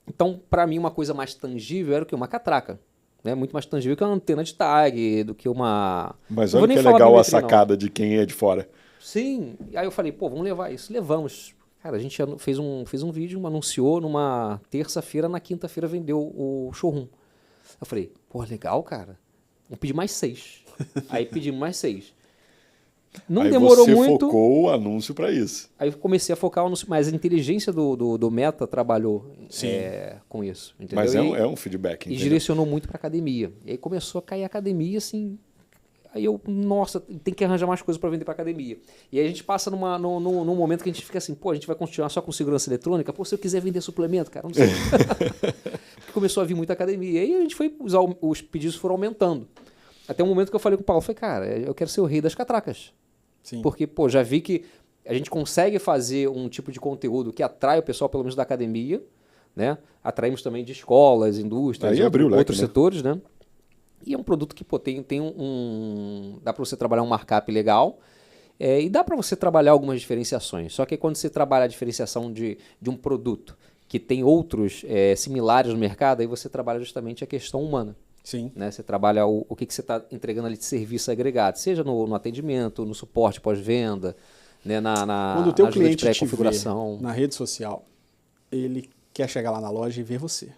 S1: Então, pra mim, uma coisa mais tangível era o quê? Uma catraca. Né? Muito mais tangível que uma antena de tag, do que uma...
S3: Mas olha que é legal a sacada de quem é de fora.
S1: Sim. Aí eu falei, pô, vamos levar isso. Levamos. Cara, a gente fez um vídeo, anunciou numa terça-feira, na quinta-feira vendeu o showroom. Eu falei, pô, legal, cara. Vamos pedir mais 6. Aí pedimos mais 6. Não
S3: Aí
S1: demorou
S3: você
S1: muito.
S3: focou o anúncio para isso.
S1: Aí eu comecei a focar no. Mas a inteligência do Meta trabalhou com isso. Entendeu?
S3: Mas
S1: E
S3: é um feedback.
S1: E
S3: entendeu?
S1: direcionou muito para academia. E aí começou a cair a academia, assim. Aí eu, nossa, tem que arranjar mais coisas para vender para academia. E aí a gente passa num momento que a gente fica assim, pô, a gente vai continuar só com segurança eletrônica? Pô, se eu quiser vender suplemento, cara, não sei. Porque começou a vir muita academia. E aí a gente foi, os pedidos foram aumentando. Até um momento que eu falei com o Paulo, falei, cara, eu quero ser o rei das catracas.
S2: Sim.
S1: Porque, pô, já vi que a gente consegue fazer um tipo de conteúdo que atrai o pessoal, pelo menos da academia, né? Atraímos também de escolas, indústrias,
S3: Aí abriu o leque,
S1: outros
S3: né?
S1: setores, né? E é um produto que, pô, tem dá para você trabalhar um markup legal e dá para você trabalhar algumas diferenciações. Só que quando você trabalha a diferenciação de um produto que tem outros similares no mercado, aí você trabalha justamente a questão humana.
S2: Sim.
S1: Né? Você trabalha o que você está entregando ali de serviço agregado, seja no atendimento, no suporte pós-venda, né?
S2: Quando o teu
S1: ajuda de
S2: cliente te vê
S1: pré-configuração.
S2: na rede social, ele quer chegar lá na loja e ver você.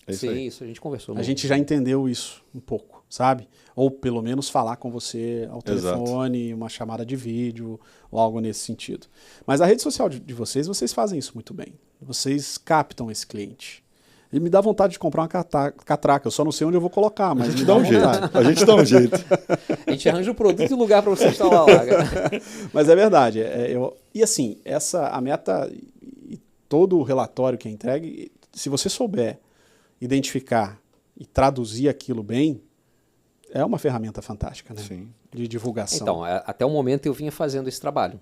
S3: É isso
S1: Sim,
S3: aí.
S1: isso a gente conversou.
S2: A gente já entendeu isso um pouco, sabe? Ou pelo menos falar com você ao telefone, uma chamada de vídeo ou algo nesse sentido. Mas a rede social de vocês fazem isso muito bem. Vocês captam esse cliente. Ele me dá vontade de comprar uma catraca. Eu só não sei onde eu vou colocar, mas
S3: A gente
S2: me
S3: dá um
S2: vontade.
S3: jeito. A gente dá um jeito.
S1: A gente arranja o produto e o lugar para você instalar lá, cara.
S2: Mas é verdade. E assim, a meta e todo o relatório que é entregue, se você souber identificar e traduzir aquilo bem, é uma ferramenta fantástica, né?
S3: Sim.
S2: De divulgação.
S1: Então, até o momento eu vinha fazendo esse trabalho.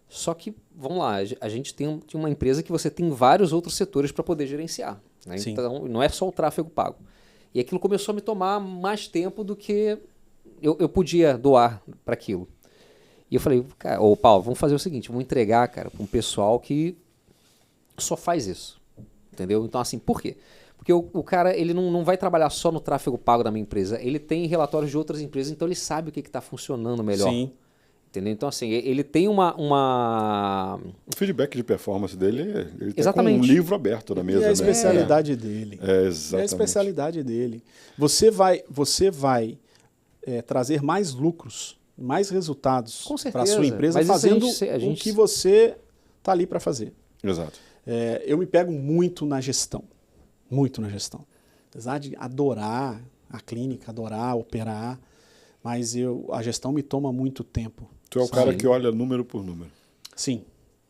S1: Só que, vamos lá, a gente tem uma empresa que você tem vários outros setores para poder gerenciar. Né?
S2: Sim.
S1: Então, não é só o tráfego pago. E aquilo começou a me tomar mais tempo do que eu podia doar para aquilo. E eu falei, cara, Paulo, vamos fazer o seguinte, vamos entregar, cara, para um pessoal que só faz isso. Entendeu? Então, assim, por quê? Porque o cara, ele não vai trabalhar só no tráfego pago da minha empresa. Ele tem relatórios de outras empresas, então ele sabe o que está funcionando melhor.
S2: Sim.
S1: Entendeu? Então, assim, ele tem uma...
S3: O feedback de performance dele, ele tá
S1: Exatamente.
S3: com um livro aberto na mesa.
S2: E é a
S3: né?
S2: especialidade dele.
S3: É,
S2: É
S3: exatamente.
S2: a especialidade dele. Você vai trazer mais lucros, mais resultados
S1: Com
S2: para a
S1: certeza.
S2: sua empresa
S1: Mas isso
S2: fazendo
S1: a gente
S2: o que você está ali para fazer.
S3: Exato.
S2: Eu me pego muito na gestão. Muito na gestão. Apesar de adorar a clínica, adorar operar, mas a gestão me toma muito tempo.
S3: Tu é o cara que olha número por número.
S2: Sim,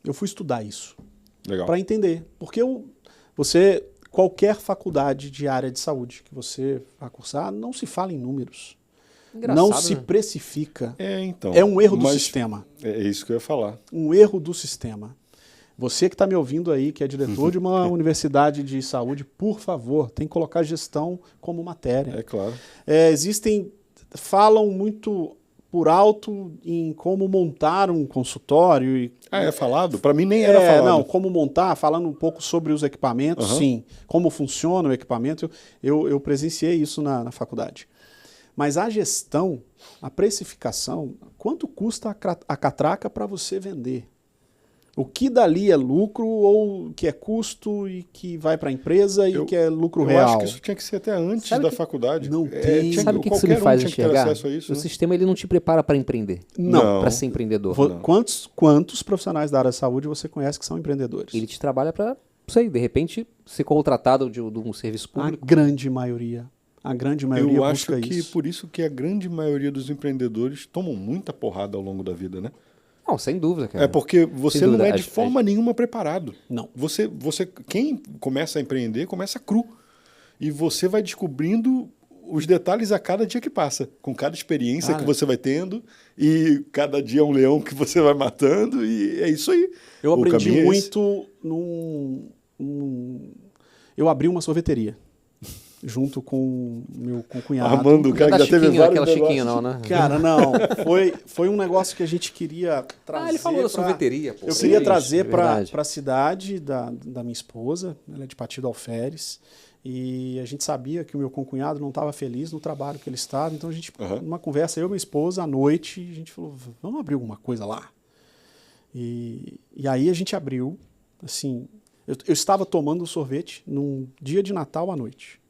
S2: eu fui estudar isso
S3: Legal.
S2: para entender. Porque qualquer faculdade de área de saúde que você vá cursar, não se fala em números.
S1: Engraçado,
S2: Não se
S1: né?
S2: precifica.
S3: Então.
S2: É um erro do
S3: mas
S2: sistema.
S3: É isso que eu ia falar.
S2: Um erro do sistema. Você que está me ouvindo aí, que é diretor de uma universidade de saúde, por favor, tem que colocar gestão como matéria.
S3: É claro.
S2: Falam muito por alto em como montar um consultório.
S3: É falado? Para mim nem era falado.
S2: Não, como montar, falando um pouco sobre os equipamentos, sim. Como funciona o equipamento. Eu presenciei isso na faculdade. Mas a gestão, a precificação, quanto custa a catraca para você vender? O que dali é lucro ou que é custo e que vai para a empresa e que é lucro real?
S3: Eu acho que isso tinha que ser até antes da faculdade.
S2: Não tem.
S1: Sabe o que isso me faz enxergar?
S3: Acesso a isso,
S1: O
S3: né?
S1: sistema ele não te prepara para empreender.
S2: Não.
S1: Para ser empreendedor.
S2: Quantos profissionais da área da saúde você conhece que são empreendedores?
S1: Ele te trabalha para, não sei, de repente, ser contratado de um serviço
S2: A
S1: público.
S2: grande maioria. A grande maioria
S3: Eu acho
S2: busca
S3: que
S2: isso.
S3: por isso que a grande maioria dos empreendedores tomam muita porrada ao longo da vida, né?
S1: Não, sem dúvida, cara.
S3: É porque você
S1: Sem
S3: não
S1: dúvida.
S3: é de forma nenhuma preparado.
S2: Não.
S3: Quem começa a empreender, começa cru. E você vai descobrindo os detalhes a cada dia que passa, com cada experiência que você vai tendo, e cada dia é um leão que você vai matando, e é isso aí.
S2: Eu
S3: O
S2: aprendi
S3: caminho é
S2: muito Eu abri uma sorveteria junto com meu cunhado.
S3: Armando, o cara
S1: Não é
S3: que
S1: da
S3: já teve
S1: Chiquinho,
S3: vários
S1: aquela
S3: negócios.
S1: Chiquinha, não, né?
S2: Cara, não. Foi um negócio que a gente queria trazer.
S1: Ele falou da sorveteria, pô.
S2: Eu queria
S1: Isso,
S2: trazer
S1: verdade.
S2: para a cidade da minha esposa, ela é de Partido Alferes, e a gente sabia que o meu concunhado não estava feliz no trabalho que ele estava, então a gente, numa conversa, eu e minha esposa, à noite, a gente falou, vamos abrir alguma coisa lá? E aí a gente abriu, assim, eu estava tomando sorvete num dia de Natal à noite,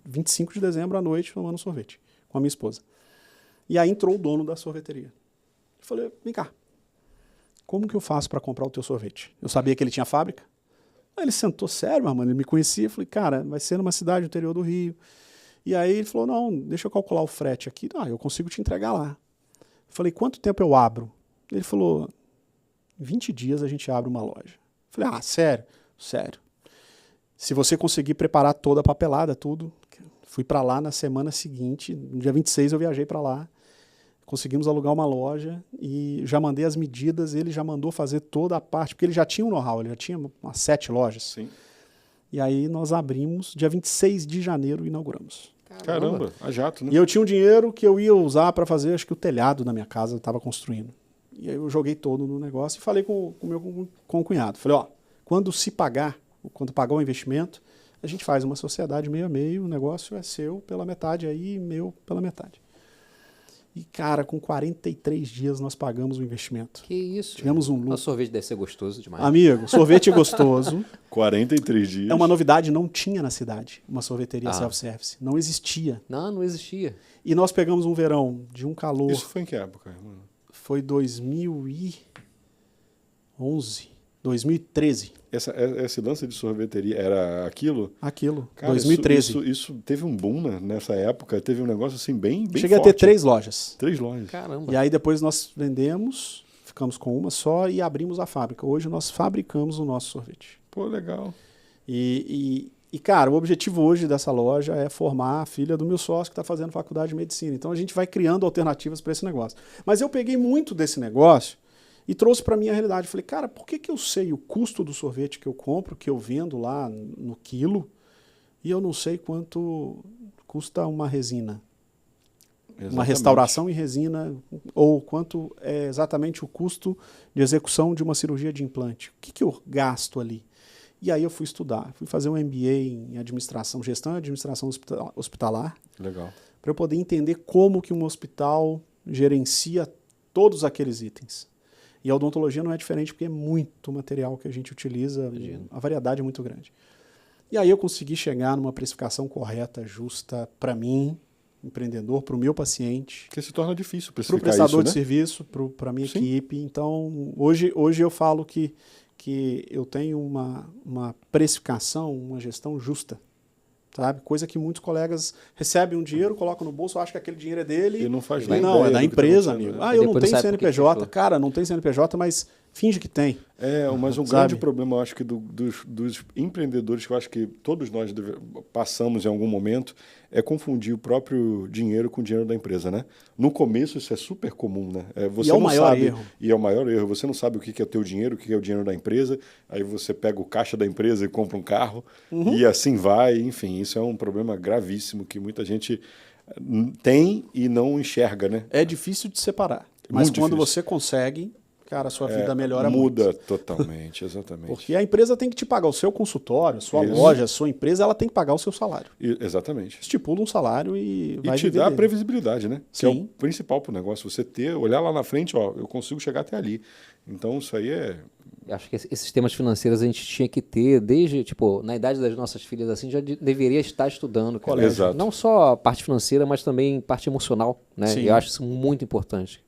S2: 25 de dezembro à noite, tomando sorvete com a minha esposa. E aí entrou o dono da sorveteria. Eu falei, vem cá, como que eu faço para comprar o teu sorvete? Eu sabia que ele tinha fábrica. Aí ele sentou, sério, mano, ele me conhecia. Eu falei, cara, vai ser numa cidade do interior do Rio. E aí ele falou, não, deixa eu calcular o frete aqui. Ah, eu consigo te entregar lá. Eu falei, quanto tempo eu abro? Ele falou, 20 dias a gente abre uma loja. Eu falei, ah, sério? Sério. Se você conseguir preparar toda a papelada, tudo. Fui para lá na semana seguinte, no dia 26 eu viajei para lá. Conseguimos alugar uma loja e já mandei as medidas, ele já mandou fazer toda a parte, porque ele já tinha um know-how, ele já tinha umas 7 lojas.
S3: Sim.
S2: E aí nós abrimos, dia 26 de janeiro inauguramos.
S3: Caramba, a jato, né?
S2: E eu tinha um dinheiro que eu ia usar para fazer, acho que o telhado da minha casa eu estava construindo. E aí eu joguei todo no negócio e falei com o cunhado. Falei, ó, quando pagar o investimento, a gente faz uma sociedade meio a meio, o negócio é seu pela metade aí, meu pela metade. E, cara, com 43 dias nós pagamos o investimento.
S1: Que isso?
S2: Tivemos um lucro.
S1: O sorvete deve ser gostoso demais.
S2: Amigo, sorvete gostoso.
S3: 43 dias.
S2: É uma novidade, não tinha na cidade uma sorveteria self-service. Não existia.
S1: Não existia.
S2: E nós pegamos um verão de um calor.
S3: Isso foi em que época, mano?
S2: Foi 2011, 2013.
S3: Esse lance de sorveteria era aquilo?
S2: Aquilo,
S3: Cara,
S2: 2013.
S3: Isso teve um boom, né? Nessa época. Teve um negócio assim bem
S2: Cheguei
S3: forte.
S2: a ter 3 lojas.
S3: 3 lojas.
S1: Caramba.
S2: E aí depois nós vendemos, ficamos com uma só e abrimos a fábrica. Hoje nós fabricamos o nosso sorvete.
S3: Pô, legal.
S2: E cara, o objetivo hoje dessa loja é formar a filha do meu sócio que está fazendo faculdade de medicina. Então a gente vai criando alternativas para esse negócio. Mas eu peguei muito desse negócio e trouxe para a minha realidade. Falei, cara, por que eu sei o custo do sorvete que eu compro, que eu vendo lá no quilo, e eu não sei quanto custa uma resina?
S3: Exatamente.
S2: Uma restauração em resina, ou quanto é exatamente o custo de execução de uma cirurgia de implante. O que eu gasto ali? E aí eu fui estudar, fui fazer um MBA em administração, gestão e administração hospitalar,
S3: Legal.
S2: para eu poder entender como que um hospital gerencia todos aqueles itens. E a odontologia não é diferente, porque é muito material que a gente utiliza, a variedade é muito grande. E aí eu consegui chegar numa precificação correta, justa, para mim, empreendedor, para o meu paciente.
S3: Porque se torna difícil
S2: para o
S3: precificar
S2: prestador
S3: isso,
S2: de
S3: né?
S2: serviço, para a minha
S3: Sim.
S2: equipe. Então, hoje eu falo que eu tenho uma precificação, uma gestão justa, sabe? Coisa que muitos colegas recebem um dinheiro, colocam no bolso, acham que aquele dinheiro é dele.
S3: E não faz
S2: Não,
S3: nem ideia
S2: é da
S3: do que
S2: empresa,
S3: tá
S2: amigo.
S3: acontecendo,
S2: Ah,
S3: né?
S2: eu não
S1: Depois
S2: tenho
S1: sabe por que
S2: CNPJ.
S1: fechou.
S2: Cara, não tem CNPJ, mas finge que tem.
S3: Mas um
S2: Sabe?
S3: grande problema, eu acho que dos empreendedores, que eu acho que todos nós passamos em algum momento, é confundir o próprio dinheiro com o dinheiro da empresa, né? No começo isso é super comum, né? Você
S2: E é o
S3: não
S2: maior
S3: sabe,
S2: erro.
S3: E é o maior erro. Você não sabe o que é o teu dinheiro, o que é o dinheiro da empresa, aí você pega o caixa da empresa e compra um carro, e assim vai. Enfim, isso é um problema gravíssimo que muita gente tem e não enxerga, né?
S2: É difícil de separar. Mas
S3: Muito
S2: quando
S3: difícil.
S2: você consegue, cara, a sua vida melhora muito.
S3: Muda totalmente, exatamente.
S2: Porque a empresa tem que te pagar o seu consultório, a sua
S3: Isso.
S2: loja, a sua empresa, ela tem que pagar o seu salário.
S3: Exatamente.
S2: Estipula um salário e vai
S3: E te
S2: viver
S3: dá a
S2: dele.
S3: previsibilidade, né? Que é o
S2: Sim.
S3: principal para o negócio. Você olhar lá na frente, ó, eu consigo chegar até ali. Então, isso aí é...
S1: Eu acho que esses temas financeiros a gente tinha que ter desde, tipo, na idade das nossas filhas, assim, já deveria estar estudando, cara.
S3: Colégio. Exato.
S1: Não só a parte financeira, mas também parte emocional, né?
S2: Sim.
S1: Eu acho isso muito importante.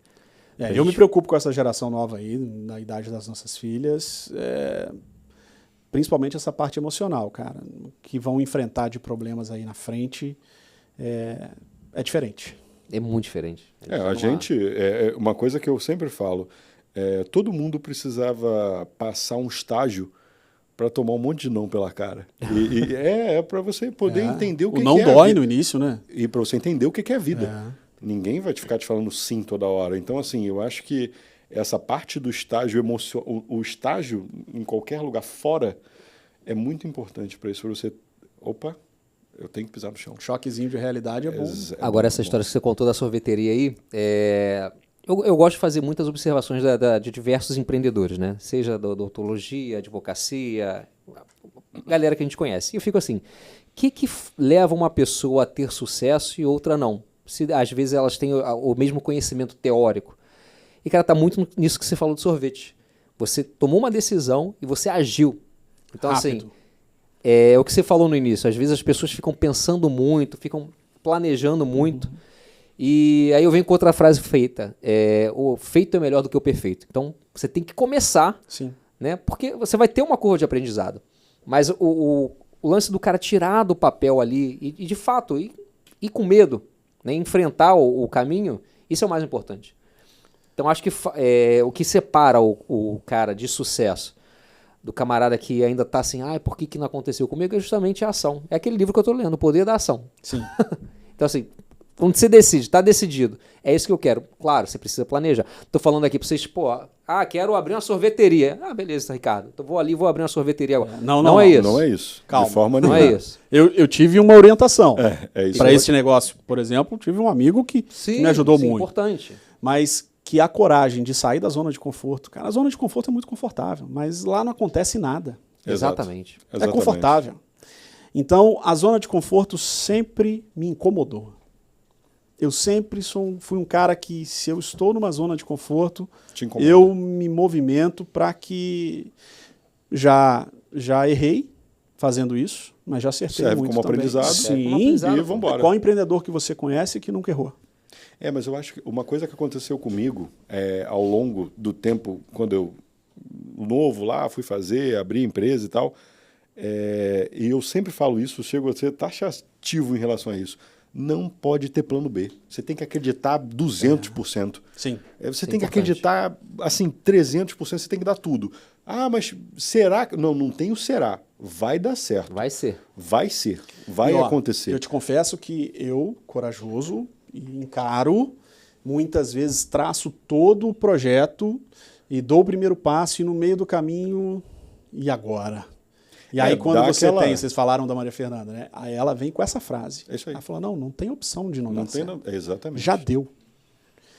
S2: Eu me preocupo com essa geração nova aí, na idade das nossas filhas, principalmente essa parte emocional, cara, que vão enfrentar de problemas aí na frente, é diferente.
S1: É muito diferente.
S3: A gente... uma coisa que eu sempre falo, todo mundo precisava passar um estágio para tomar um monte de não pela cara. E é para você poder entender o que
S2: não
S3: é a
S2: dói
S3: vida.
S2: no início, né?
S3: E para você entender o que é a vida. Ninguém vai ficar te falando sim toda hora. Então, assim, eu acho que essa parte do estágio emocional, o estágio em qualquer lugar fora é muito importante para isso. Para você, opa, eu tenho que pisar no chão.
S2: Choquezinho de realidade é bom.
S1: Agora, essa história que você contou da sorveteria aí, eu gosto de fazer muitas observações de diversos empreendedores, né? Seja da odontologia, advocacia, galera que a gente conhece. E eu fico assim, o que leva uma pessoa a ter sucesso e outra não? Se às vezes elas têm o mesmo conhecimento teórico. E, cara, tá muito nisso que você falou do sorvete. Você tomou uma decisão e você agiu. Então,
S2: Rápido.
S1: assim, é o que você falou no início. Às vezes as pessoas ficam pensando muito, ficam planejando muito. E aí eu venho com outra frase feita. O feito é melhor do que o perfeito. Então, você tem que começar,
S2: Sim.
S1: né? Porque você vai ter uma curva de aprendizado. Mas o lance do cara tirar do papel ali e de fato, ir com medo, né? Enfrentar o caminho, isso é o mais importante. Então, acho que o que separa o cara de sucesso do camarada que ainda tá assim, por que não aconteceu comigo? É justamente a ação. É aquele livro que eu tô lendo, O Poder da Ação.
S2: Sim.
S1: Então, assim, quando você decide, tá decidido, é isso que eu quero. Claro, você precisa planejar. Tô falando aqui pra vocês, quero abrir uma sorveteria. Beleza, Ricardo. Então vou abrir uma sorveteria agora.
S2: Não
S1: é isso.
S3: Não é isso.
S2: Calma.
S3: De forma
S1: Não
S3: nenhuma.
S1: é isso.
S2: Eu tive uma orientação.
S3: É isso.
S2: Para esse negócio, por exemplo, tive um amigo que me ajudou
S1: sim,
S2: muito.
S1: Importante.
S2: Mas que a coragem de sair da zona de conforto. Cara, a zona de conforto é muito confortável, mas lá não acontece nada.
S1: Exatamente.
S2: É confortável. Então, a zona de conforto sempre me incomodou. Eu sempre fui um cara que, se eu estou numa zona de conforto, eu me movimento para que já errei fazendo isso, mas já acertei
S3: Serve
S2: muito
S3: como
S2: também.
S3: aprendizado.
S2: Sim,
S3: E vamos embora.
S2: Qual empreendedor que você conhece que nunca errou?
S3: Mas eu acho que uma coisa que aconteceu comigo ao longo do tempo, quando eu, novo lá, fui abrir empresa e tal, e eu sempre falo isso, chego a ser taxativo em relação a isso. Não pode ter plano B. Você tem que acreditar 200%.
S2: Sim.
S3: Você tem que acreditar, assim, 300%, você tem que dar tudo. Mas será? Não tem o será. Vai dar certo.
S1: Vai ser.
S3: Vai ser. Vai acontecer.
S2: Eu te confesso que eu, corajoso, encaro, muitas vezes traço todo o projeto e dou o primeiro passo e no meio do caminho, e agora? E aí quando vocês falaram da Maria Fernanda, né? Aí ela vem com essa frase.
S3: É isso aí.
S2: Ela fala, não tem opção de não dar certo.
S3: Exatamente.
S2: Já deu.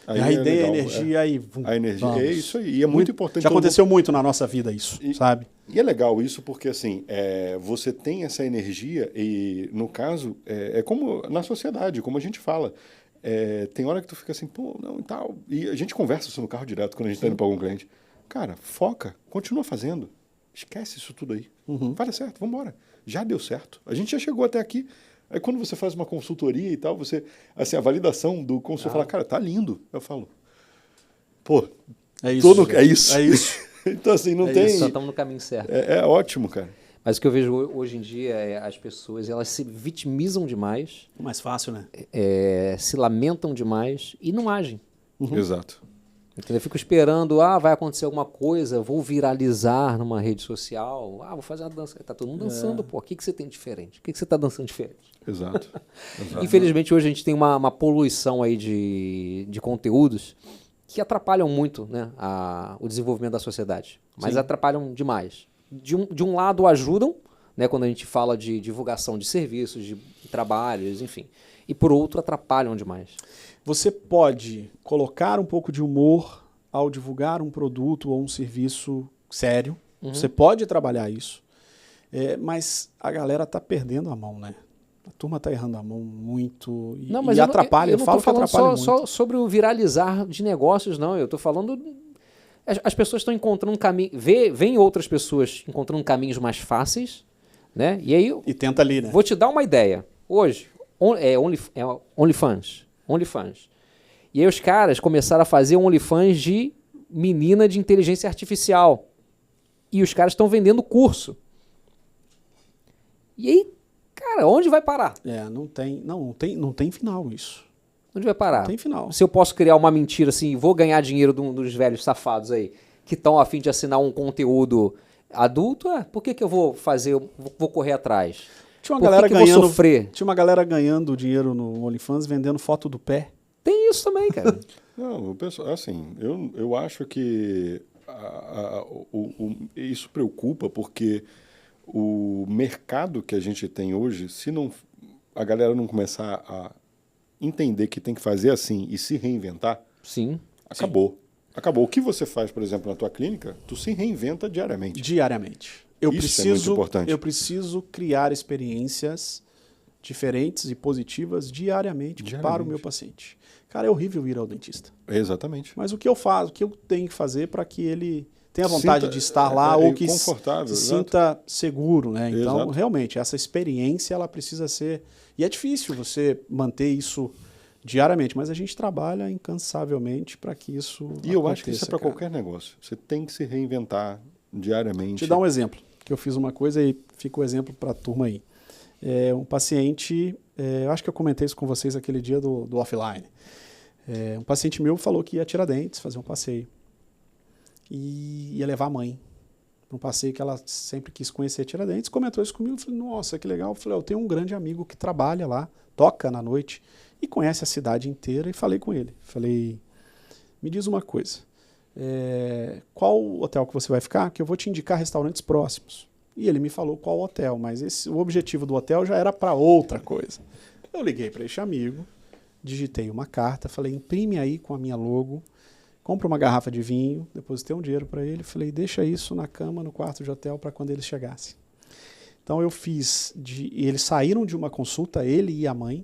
S2: Aí dei a energia e...
S3: A energia, é isso aí. E é muito importante.
S2: Já aconteceu muito na nossa vida isso, sabe?
S3: E é legal isso porque, assim, você tem essa energia e, no caso, é como na sociedade, como a gente fala. Tem hora que tu fica assim, não e tal. E a gente conversa isso no carro direto quando a gente está indo para algum cliente. Cara, foca, continua fazendo. Esquece isso tudo aí. Vai dar certo, vamos embora. Já deu certo. A gente já chegou até aqui. Aí quando você faz uma consultoria e tal, a validação do consultor fala, cara, tá lindo. Eu falo,
S2: é isso.
S3: É isso.
S2: É isso.
S3: Então, assim, não tem...
S1: Só estamos no caminho certo.
S3: É ótimo, cara.
S1: Mas o que eu vejo hoje em dia é as pessoas, elas se vitimizam demais.
S2: Mais fácil, né?
S1: Se lamentam demais e não agem.
S3: Exato.
S1: Entendeu? Eu fico esperando, vai acontecer alguma coisa, vou viralizar numa rede social, vou fazer uma dança. Tá todo mundo dançando, O que você tem de diferente? O que você tá dançando diferente?
S3: Exato.
S1: Infelizmente, hoje a gente tem uma poluição aí de conteúdos que atrapalham muito, né, o desenvolvimento da sociedade. Mas atrapalham demais. De um lado ajudam, né, quando a gente fala de divulgação de serviços, de trabalhos, enfim. E por outro atrapalham demais.
S2: Você pode colocar um pouco de humor ao divulgar um produto ou um serviço sério. Você pode trabalhar isso. Mas a galera tá perdendo a mão, né? A turma tá errando a mão muito e atrapalha.
S1: Eu não
S2: falo
S1: tô falando
S2: que atrapalha
S1: só sobre o viralizar de negócios, não. Eu tô falando... As pessoas estão encontrando caminho... Vem outras pessoas encontrando caminhos mais fáceis, né? E aí...
S2: E tenta ali, né?
S1: Vou te dar uma ideia. Hoje, OnlyFans. E aí os caras começaram a fazer OnlyFans de menina de inteligência artificial. E os caras estão vendendo curso. E aí, cara, onde vai parar?
S2: Não tem final isso.
S1: Onde vai parar?
S2: Não tem final.
S1: Se eu posso criar uma mentira assim, vou ganhar dinheiro dos velhos safados aí, que estão a fim de assinar um conteúdo adulto, por que eu vou fazer, vou correr atrás?
S2: Tinha uma galera ganhando,
S1: vou sofrer?
S2: Tinha uma galera ganhando dinheiro no OnlyFans vendendo foto do pé.
S1: Tem isso também, cara.
S3: Não, assim, eu acho que isso preocupa porque o mercado que a gente tem hoje, se a galera não começar a entender que tem que fazer assim e se reinventar, acabou. Acabou. O que você faz, por exemplo, na tua clínica, tu se reinventa diariamente.
S2: Isso
S3: é muito importante.
S2: Eu preciso criar experiências diferentes e positivas diariamente para o meu paciente. Cara, é horrível ir ao dentista.
S3: Exatamente.
S2: Mas o que eu faço, o que eu tenho que fazer para que ele tenha vontade de estar lá ou que se sinta seguro, né? Então, realmente, essa experiência ela precisa ser... E é difícil você manter isso diariamente, mas a gente trabalha incansavelmente para que isso
S3: E eu acho que isso é para
S2: cara.
S3: qualquer negócio. Você tem que se reinventar diariamente.
S2: Te dar um exemplo, que eu fiz uma coisa e fica o exemplo para a turma aí. Um paciente, eu acho que eu comentei isso com vocês aquele dia do offline. Um paciente meu falou que ia a Tiradentes fazer um passeio e ia levar a mãe para um passeio que ela sempre quis conhecer Tiradentes. Comentou isso comigo, eu falei, nossa, que legal. Eu falei, eu tenho um grande amigo que trabalha lá, toca na noite e conhece a cidade inteira, e falei com ele. Falei, me diz uma coisa, qual hotel que você vai ficar? Que eu vou te indicar restaurantes próximos. E ele me falou qual hotel, mas o objetivo do hotel já era para outra coisa. Eu liguei para esse amigo, digitei uma carta, falei, imprime aí com a minha logo, compra uma garrafa de vinho, depositei um dinheiro para ele, falei, deixa isso na cama, no quarto de hotel, para quando eles chegassem. Então eu fiz, e eles saíram de uma consulta, ele e a mãe,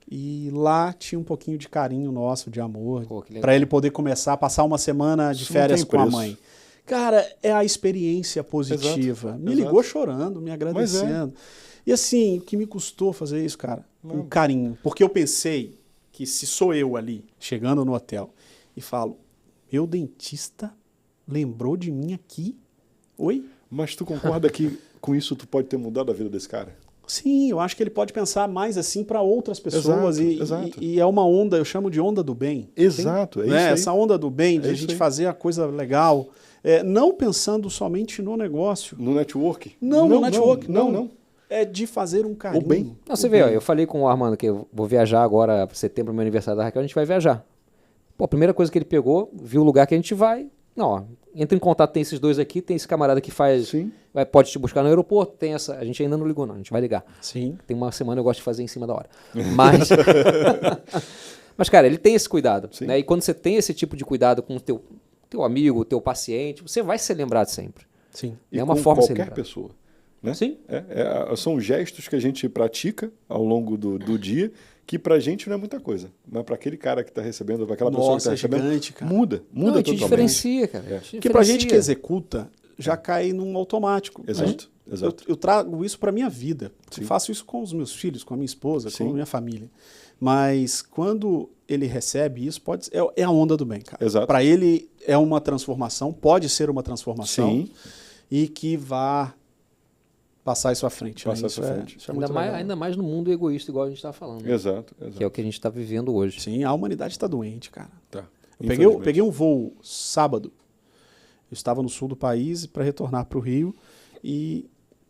S2: e lá tinha um pouquinho de carinho nosso, de amor, para ele poder começar a passar uma semana de férias com a mãe. Cara, é a experiência positiva.
S3: Exato,
S2: me ligou chorando, me agradecendo. E assim, o que me custou fazer isso, cara? Um carinho. Porque eu pensei que se sou eu ali, chegando no hotel, e falo, meu dentista lembrou de mim aqui? Oi?
S3: Mas tu concorda que com isso tu pode ter mudado a vida desse cara?
S2: Sim, eu acho que ele pode pensar mais assim para outras pessoas.
S3: Exato.
S2: E é uma onda, eu chamo de onda do bem.
S3: Exato, é isso aí.
S2: Essa onda do bem, de a gente fazer a coisa legal, não pensando somente no negócio.
S3: No network?
S2: Não, no network.
S3: Não.
S2: É de fazer um carinho.
S3: O bem.
S1: Não, você vê, ó, eu falei com o Armando que eu vou viajar agora, setembro, meu aniversário da Raquel, a gente vai viajar. Pô, a primeira coisa que ele pegou, viu o lugar que a gente vai. Não, ó, entra em contato, tem esses dois aqui, tem esse camarada que faz.
S3: Sim.
S1: Pode te buscar no aeroporto, tem essa. A gente ainda não ligou, não, a gente vai ligar.
S2: Sim.
S1: Tem uma semana eu gosto de fazer em cima da hora. Mas, cara, ele tem esse cuidado. Né? E quando você tem esse tipo de cuidado com o teu amigo, o teu paciente, você vai ser lembrado sempre.
S2: Sim.
S3: E
S1: é uma
S3: com
S1: forma de ser
S3: qualquer
S1: lembrado.
S3: pessoa. Né?
S1: Sim.
S3: São gestos que a gente pratica ao longo do dia, que pra gente não é muita coisa. Mas pra aquele cara que tá recebendo, pra aquela pessoa que tá recebendo,
S2: gigante, cara.
S3: muda
S1: Não,
S3: totalmente.
S1: te diferencia, cara.
S2: Porque pra gente que executa, já cai num automático.
S3: Exato.
S2: Eu trago isso pra minha vida.
S3: Sim.
S2: Faço isso com os meus filhos, com a minha esposa,
S3: Sim.
S2: com a minha família. Mas quando ele recebe isso, é a onda do bem, cara.
S3: Exato.
S2: Para ele é uma transformação, pode ser uma transformação.
S3: Sim.
S2: E que vá passar isso à frente.
S3: Passar
S2: né?
S3: isso à frente.
S2: Isso é muito legal.
S1: Ainda mais no mundo egoísta, igual a gente estava falando.
S3: Exato.
S1: Que é o que a gente está vivendo hoje.
S2: Sim, a humanidade está doente, cara.
S3: Tá.
S2: Eu peguei um voo sábado. Eu estava no sul do país para retornar para o Rio e,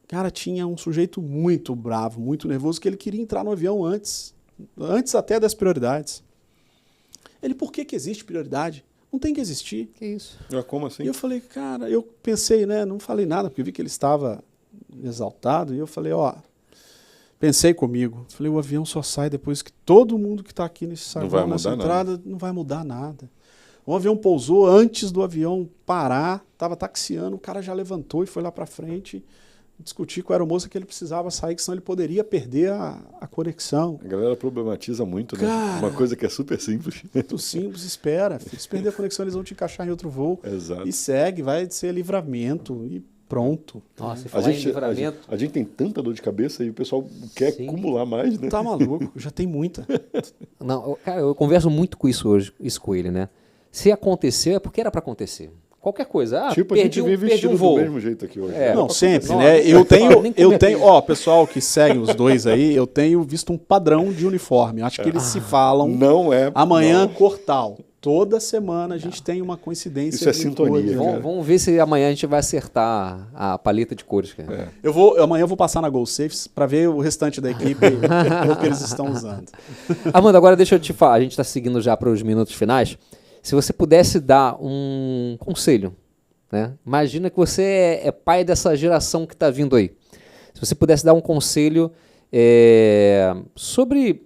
S2: cara, tinha um sujeito muito bravo, muito nervoso, que ele queria entrar no avião antes até das prioridades. Ele, por que existe prioridade? Não tem que existir.
S1: Que isso?
S3: Como assim?
S2: E eu falei, cara, eu pensei, né? Não falei nada, porque eu vi que ele estava exaltado, e eu falei, pensei comigo, falei, o avião só sai depois que todo mundo que está aqui nesse saguão, nessa entrada, não vai mudar nada. Um avião pousou antes do avião parar, estava taxiando, o cara já levantou e foi lá para frente discutir com a aeromoça que ele precisava sair, que senão ele poderia perder a conexão.
S3: A galera problematiza muito, né?
S2: Cara,
S3: uma coisa que é super simples.
S2: Muito simples, espera. Se perder a conexão, eles vão te encaixar em outro voo.
S3: Exato.
S2: E segue, vai ser livramento e pronto.
S1: Nossa, falar em livramento.
S3: A gente tem tanta dor de cabeça e o pessoal quer acumular mais, né?
S2: Tá maluco, já tem muita.
S1: Não, cara, eu converso muito com isso com ele, né? Se aconteceu, é porque era para acontecer. Qualquer coisa.
S3: Tipo, a gente vive vestido do mesmo jeito aqui hoje.
S2: Não, sempre, né? Eu tenho, pessoal que segue os dois aí, eu tenho visto um padrão de uniforme. Acho que eles se falam.
S3: Não é.
S2: Amanhã, cor tal. Toda semana a gente tem uma coincidência.
S3: Isso é sintonia.
S1: Vamos ver se amanhã a gente vai acertar a paleta de cores, cara.
S2: Amanhã eu vou passar na GoSafe para ver o restante da equipe o que eles estão usando.
S1: Amanda, agora deixa eu te falar. A gente está seguindo já para os minutos finais. Se você pudesse dar um conselho, né? Imagina que você é pai dessa geração que está vindo aí. Se você pudesse dar um conselho sobre,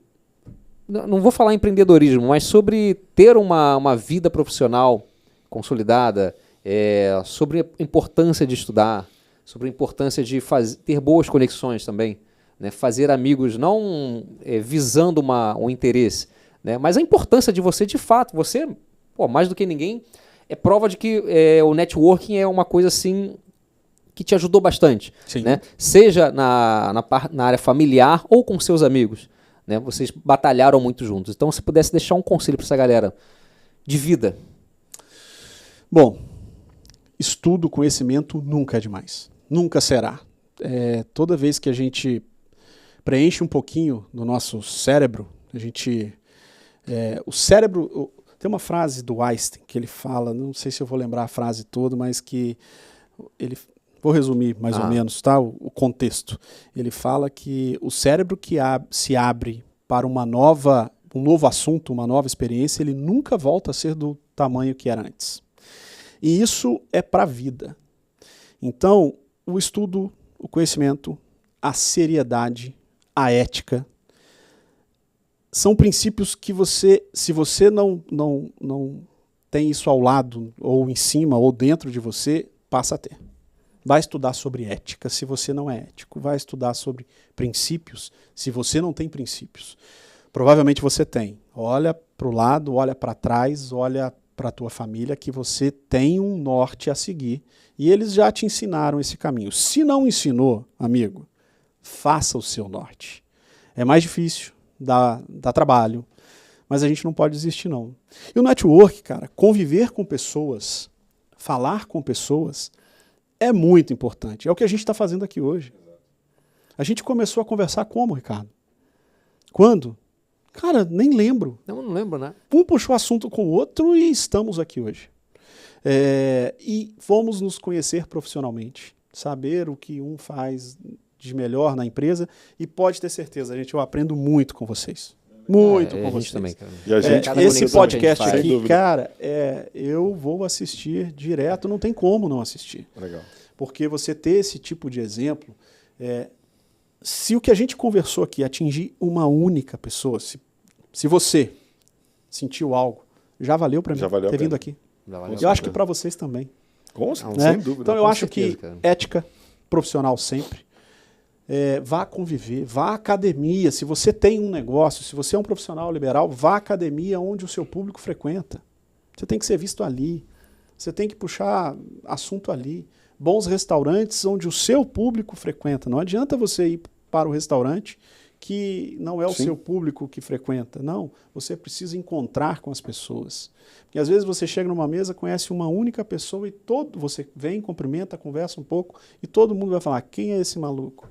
S1: não vou falar empreendedorismo, mas sobre ter uma vida profissional consolidada, sobre a importância de estudar, sobre a importância de ter boas conexões também, né? Fazer amigos não visando um interesse, né? Mas a importância de você, de fato, você... mais do que ninguém, é prova de que o networking é uma coisa assim que te ajudou bastante.
S2: Sim.
S1: Né? Seja na área familiar ou com seus amigos. né? Vocês batalharam muito juntos. Então, se pudesse deixar um conselho para essa galera de vida.
S2: Bom, estudo, conhecimento nunca é demais. Nunca será. Toda vez que a gente preenche um pouquinho do nosso cérebro, o cérebro... Tem uma frase do Einstein que ele fala, não sei se eu vou lembrar a frase toda, mas que vou resumir mais ou menos, tá? O contexto. Ele fala que o cérebro que se abre para um novo assunto, uma nova experiência, ele nunca volta a ser do tamanho que era antes. E isso é para a vida. Então, o estudo, o conhecimento, a seriedade, a ética, são princípios que se você não tem isso ao lado, ou em cima, ou dentro de você, passa a ter. Vai estudar sobre ética se você não é ético. Vai estudar sobre princípios se você não tem princípios. Provavelmente você tem. Olha para o lado, olha para trás, olha para a tua família, que você tem um norte a seguir. E eles já te ensinaram esse caminho. Se não ensinou, amigo, faça o seu norte. É mais difícil, dá trabalho, mas a gente não pode desistir, não. E o network, cara, conviver com pessoas, falar com pessoas, é muito importante. É o que a gente está fazendo aqui hoje. A gente começou a conversar como, Ricardo? Quando? Cara, nem lembro.
S1: Não lembro, né?
S2: Um puxou assunto com o outro e estamos aqui hoje. E fomos nos conhecer profissionalmente, saber o que um faz de melhor na empresa, e pode ter certeza, gente, eu aprendo muito com vocês. Muito com vocês.
S1: Também, cara.
S3: E a gente,
S2: esse podcast
S1: que a gente
S2: aqui, cara, eu vou assistir direto, não tem como não assistir.
S3: Legal.
S2: Porque você ter esse tipo de exemplo, se o que a gente conversou aqui atingir uma única pessoa, se você sentiu algo, já valeu para mim ter vindo aqui. Eu acho que para vocês também.
S3: Sem dúvida.
S2: Então eu
S1: com
S2: acho
S1: certeza,
S2: que
S1: cara.
S2: ética profissional sempre. Vá conviver, vá à academia. Se você tem um negócio, se você é um profissional liberal, vá à academia onde o seu público frequenta. Você tem que ser visto ali. Você tem que puxar assunto ali. Bons restaurantes onde o seu público frequenta. Não adianta você ir para o restaurante que não é o seu público que frequenta. Não, você precisa encontrar com as pessoas. Porque às vezes você chega numa mesa, conhece uma única pessoa e você vem, cumprimenta, conversa um pouco e todo mundo vai falar, quem é esse maluco?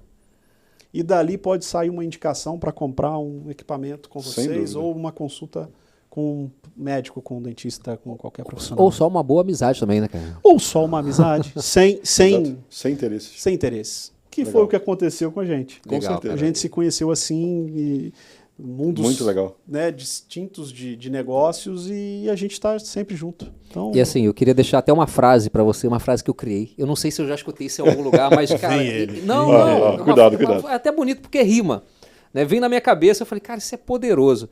S2: E dali pode sair uma indicação para comprar um equipamento com vocês ou uma consulta com um médico, com um dentista, com qualquer profissional.
S1: Ou só uma boa amizade também, né, cara?
S2: Ou só uma amizade, sem
S3: interesses.
S2: Sem interesses. Que
S3: Legal.
S2: foi o que aconteceu com a gente.
S3: Com certeza.
S2: A gente se conheceu assim, e mundos
S3: muito legal.
S2: Distintos de negócios, e a gente está sempre junto. Então,
S1: E assim, eu queria deixar até uma frase pra você, uma frase que eu criei. Eu não sei se eu já escutei isso em algum lugar, mas, cara... Não,
S3: cuidado.
S1: É até bonito porque rima. Né? Vem na minha cabeça, eu falei, cara, isso é poderoso.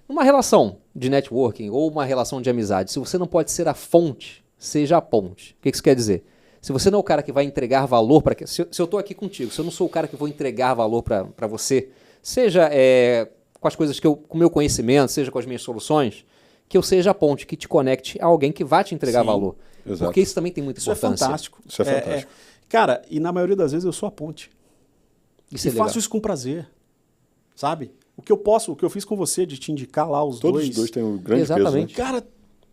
S1: Uma relação de networking ou uma relação de amizade, se você não pode ser a fonte, seja a ponte. O que isso quer dizer? Se você não é o cara que vai entregar valor para... Se eu estou aqui contigo, se eu não sou o cara que vou entregar valor para você, seja com as coisas com o meu conhecimento, seja com as minhas soluções, que eu seja a ponte que te conecte a alguém que vai te entregar valor.
S3: Exato.
S1: Porque isso também tem muita importância.
S2: É fantástico.
S3: Isso é fantástico.
S2: Cara, e na maioria das vezes eu sou a ponte.
S1: Isso
S2: E
S1: é legal.
S2: faço isso com prazer. Sabe? O que eu fiz com você de te indicar lá os
S3: Todos
S2: dois.
S3: os dois têm um grande
S1: Exatamente.
S3: peso. Né?
S2: Cara,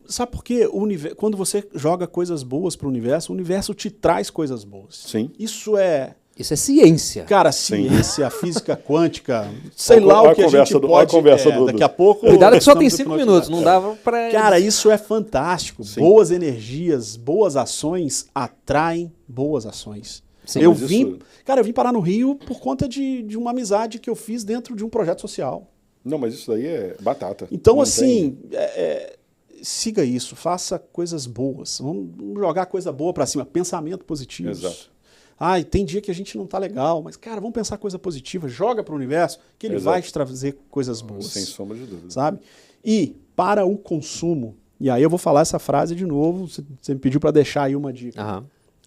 S2: sabe por quê? Quando você joga coisas boas pro universo, o universo te traz coisas boas.
S3: Sim.
S2: Isso é...
S1: Isso é ciência.
S2: Cara, ciência, física quântica, sei lá o que a gente pode... daqui a pouco...
S1: Cuidado que só tem
S2: estamos
S1: 5 minutos, não dava
S2: hipnotizados.
S1: pra...
S2: Cara, isso é fantástico.
S3: Sim.
S2: Boas energias, boas ações atraem boas ações.
S1: Sim,
S2: eu
S3: mas
S2: vim parar no Rio por conta de uma amizade que eu fiz dentro de um projeto social.
S3: Não, mas isso daí é batata.
S2: Então,
S3: Não
S2: assim, siga isso, faça coisas boas. Vamos jogar coisa boa pra cima, pensamento positivo.
S3: Exato.
S2: Ai, tem dia que a gente não tá legal, mas, cara, vamos pensar coisa positiva, joga pro universo, que ele vai te trazer coisas boas.
S3: Sem sombra de dúvida.
S2: Sabe? E para o consumo, e aí eu vou falar essa frase de novo, você me pediu para deixar aí uma dica.
S1: Aham.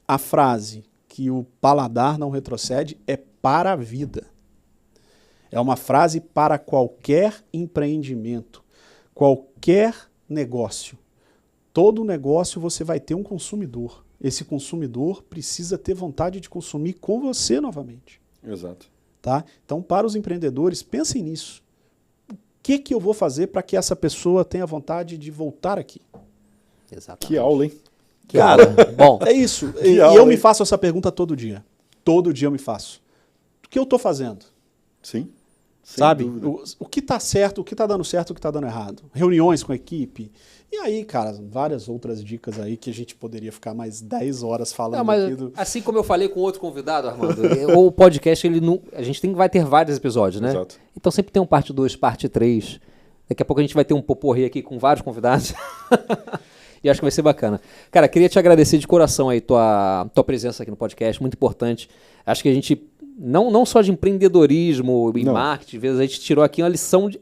S2: A frase que o paladar não retrocede é para a vida. É uma frase para qualquer empreendimento, qualquer negócio. Todo negócio você vai ter um consumidor. Esse consumidor precisa ter vontade de consumir com você novamente.
S3: Exato.
S2: Tá? Então, para os empreendedores, pensem nisso. que eu vou fazer para que essa pessoa tenha vontade de voltar aqui?
S1: Exatamente.
S3: Que aula, hein?
S2: Cara,
S1: Bom,
S2: é isso.
S3: Que
S2: E
S3: aula,
S2: eu me
S3: hein?
S2: faço essa pergunta todo dia. Todo dia eu me faço. O que eu estou fazendo?
S3: Sim. Sem
S2: Sabe?
S3: dúvida.
S2: O que está certo, o que está dando certo, o que está dando errado. Reuniões com a equipe. E aí, cara, várias outras dicas aí que a gente poderia ficar mais 10 horas falando
S1: não, mas
S2: aqui do...
S1: assim como eu falei com outro convidado, Armando, o podcast, ele não, a gente vai ter vários episódios, né?
S3: Exato.
S1: Então sempre tem um parte 2, parte 3. Daqui a pouco a gente vai ter um poporri aqui com vários convidados. E acho que vai ser bacana. Cara, queria te agradecer de coração aí tua presença aqui no podcast, muito importante. Acho que a gente, não só de empreendedorismo e
S3: Não.
S1: marketing, às vezes a gente tirou aqui uma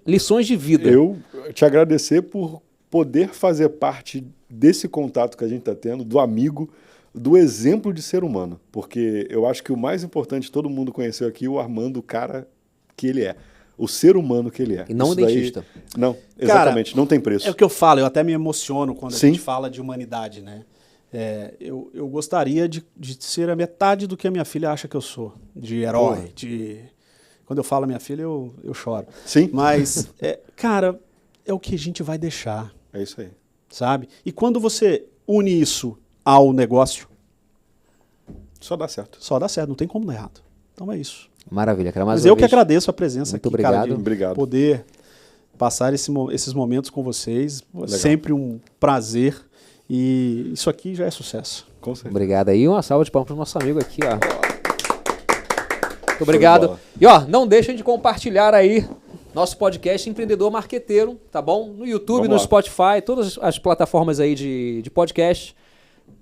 S1: lições de vida.
S3: Eu te agradecer por poder fazer parte desse contato que a gente está tendo, do amigo, do exemplo de ser humano. Porque eu acho que o mais importante, todo mundo conheceu aqui, o Armando, o cara que ele é. O ser humano que ele é.
S1: E não
S3: Isso
S1: o dentista.
S3: Não, exatamente, não tem preço.
S2: É o que eu falo, eu até me emociono quando
S3: Sim.
S2: a gente fala de humanidade, né? Eu gostaria de ser a metade do que a minha filha acha que eu sou. De herói,
S3: Porra.
S2: Quando eu falo a minha filha, eu choro.
S3: Sim.
S2: Mas, cara, é o que a gente vai deixar,
S3: É isso aí.
S2: sabe? E quando você une isso ao negócio,
S3: Só dá certo.
S2: só dá certo, não tem como dar errado. Então é isso.
S1: Maravilha, cara.
S2: Mas eu que agradeço a presença
S1: Muito
S2: aqui, cara,
S1: obrigado.
S2: de
S3: Obrigado.
S2: poder passar esses momentos com vocês.
S3: Legal.
S2: Sempre um prazer. E isso aqui já é sucesso.
S3: Com certeza.
S1: Obrigado aí. Uma salva de palmas pro nosso amigo aqui, ó. Muito obrigado.
S3: bola.
S1: E ó, não deixem de compartilhar aí nosso podcast Empreendedor Marqueteiro, tá bom? No YouTube,
S3: Vamos
S1: no
S3: lá.
S1: Spotify, todas as plataformas aí de podcast.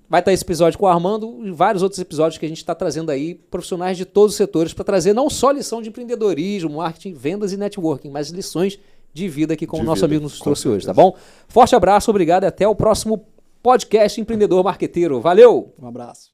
S1: Vai estar esse episódio com o Armando e vários outros episódios que a gente está trazendo aí, profissionais de todos os setores, para trazer não só lição de empreendedorismo, marketing, vendas e networking, mas lições de vida aqui como o
S3: De
S1: nosso
S3: vida,
S1: amigo nos
S3: com
S1: trouxe hoje,
S3: certeza.
S1: tá bom? Forte abraço, obrigado e até o próximo podcast Empreendedor Marqueteiro. Valeu!
S2: Um abraço.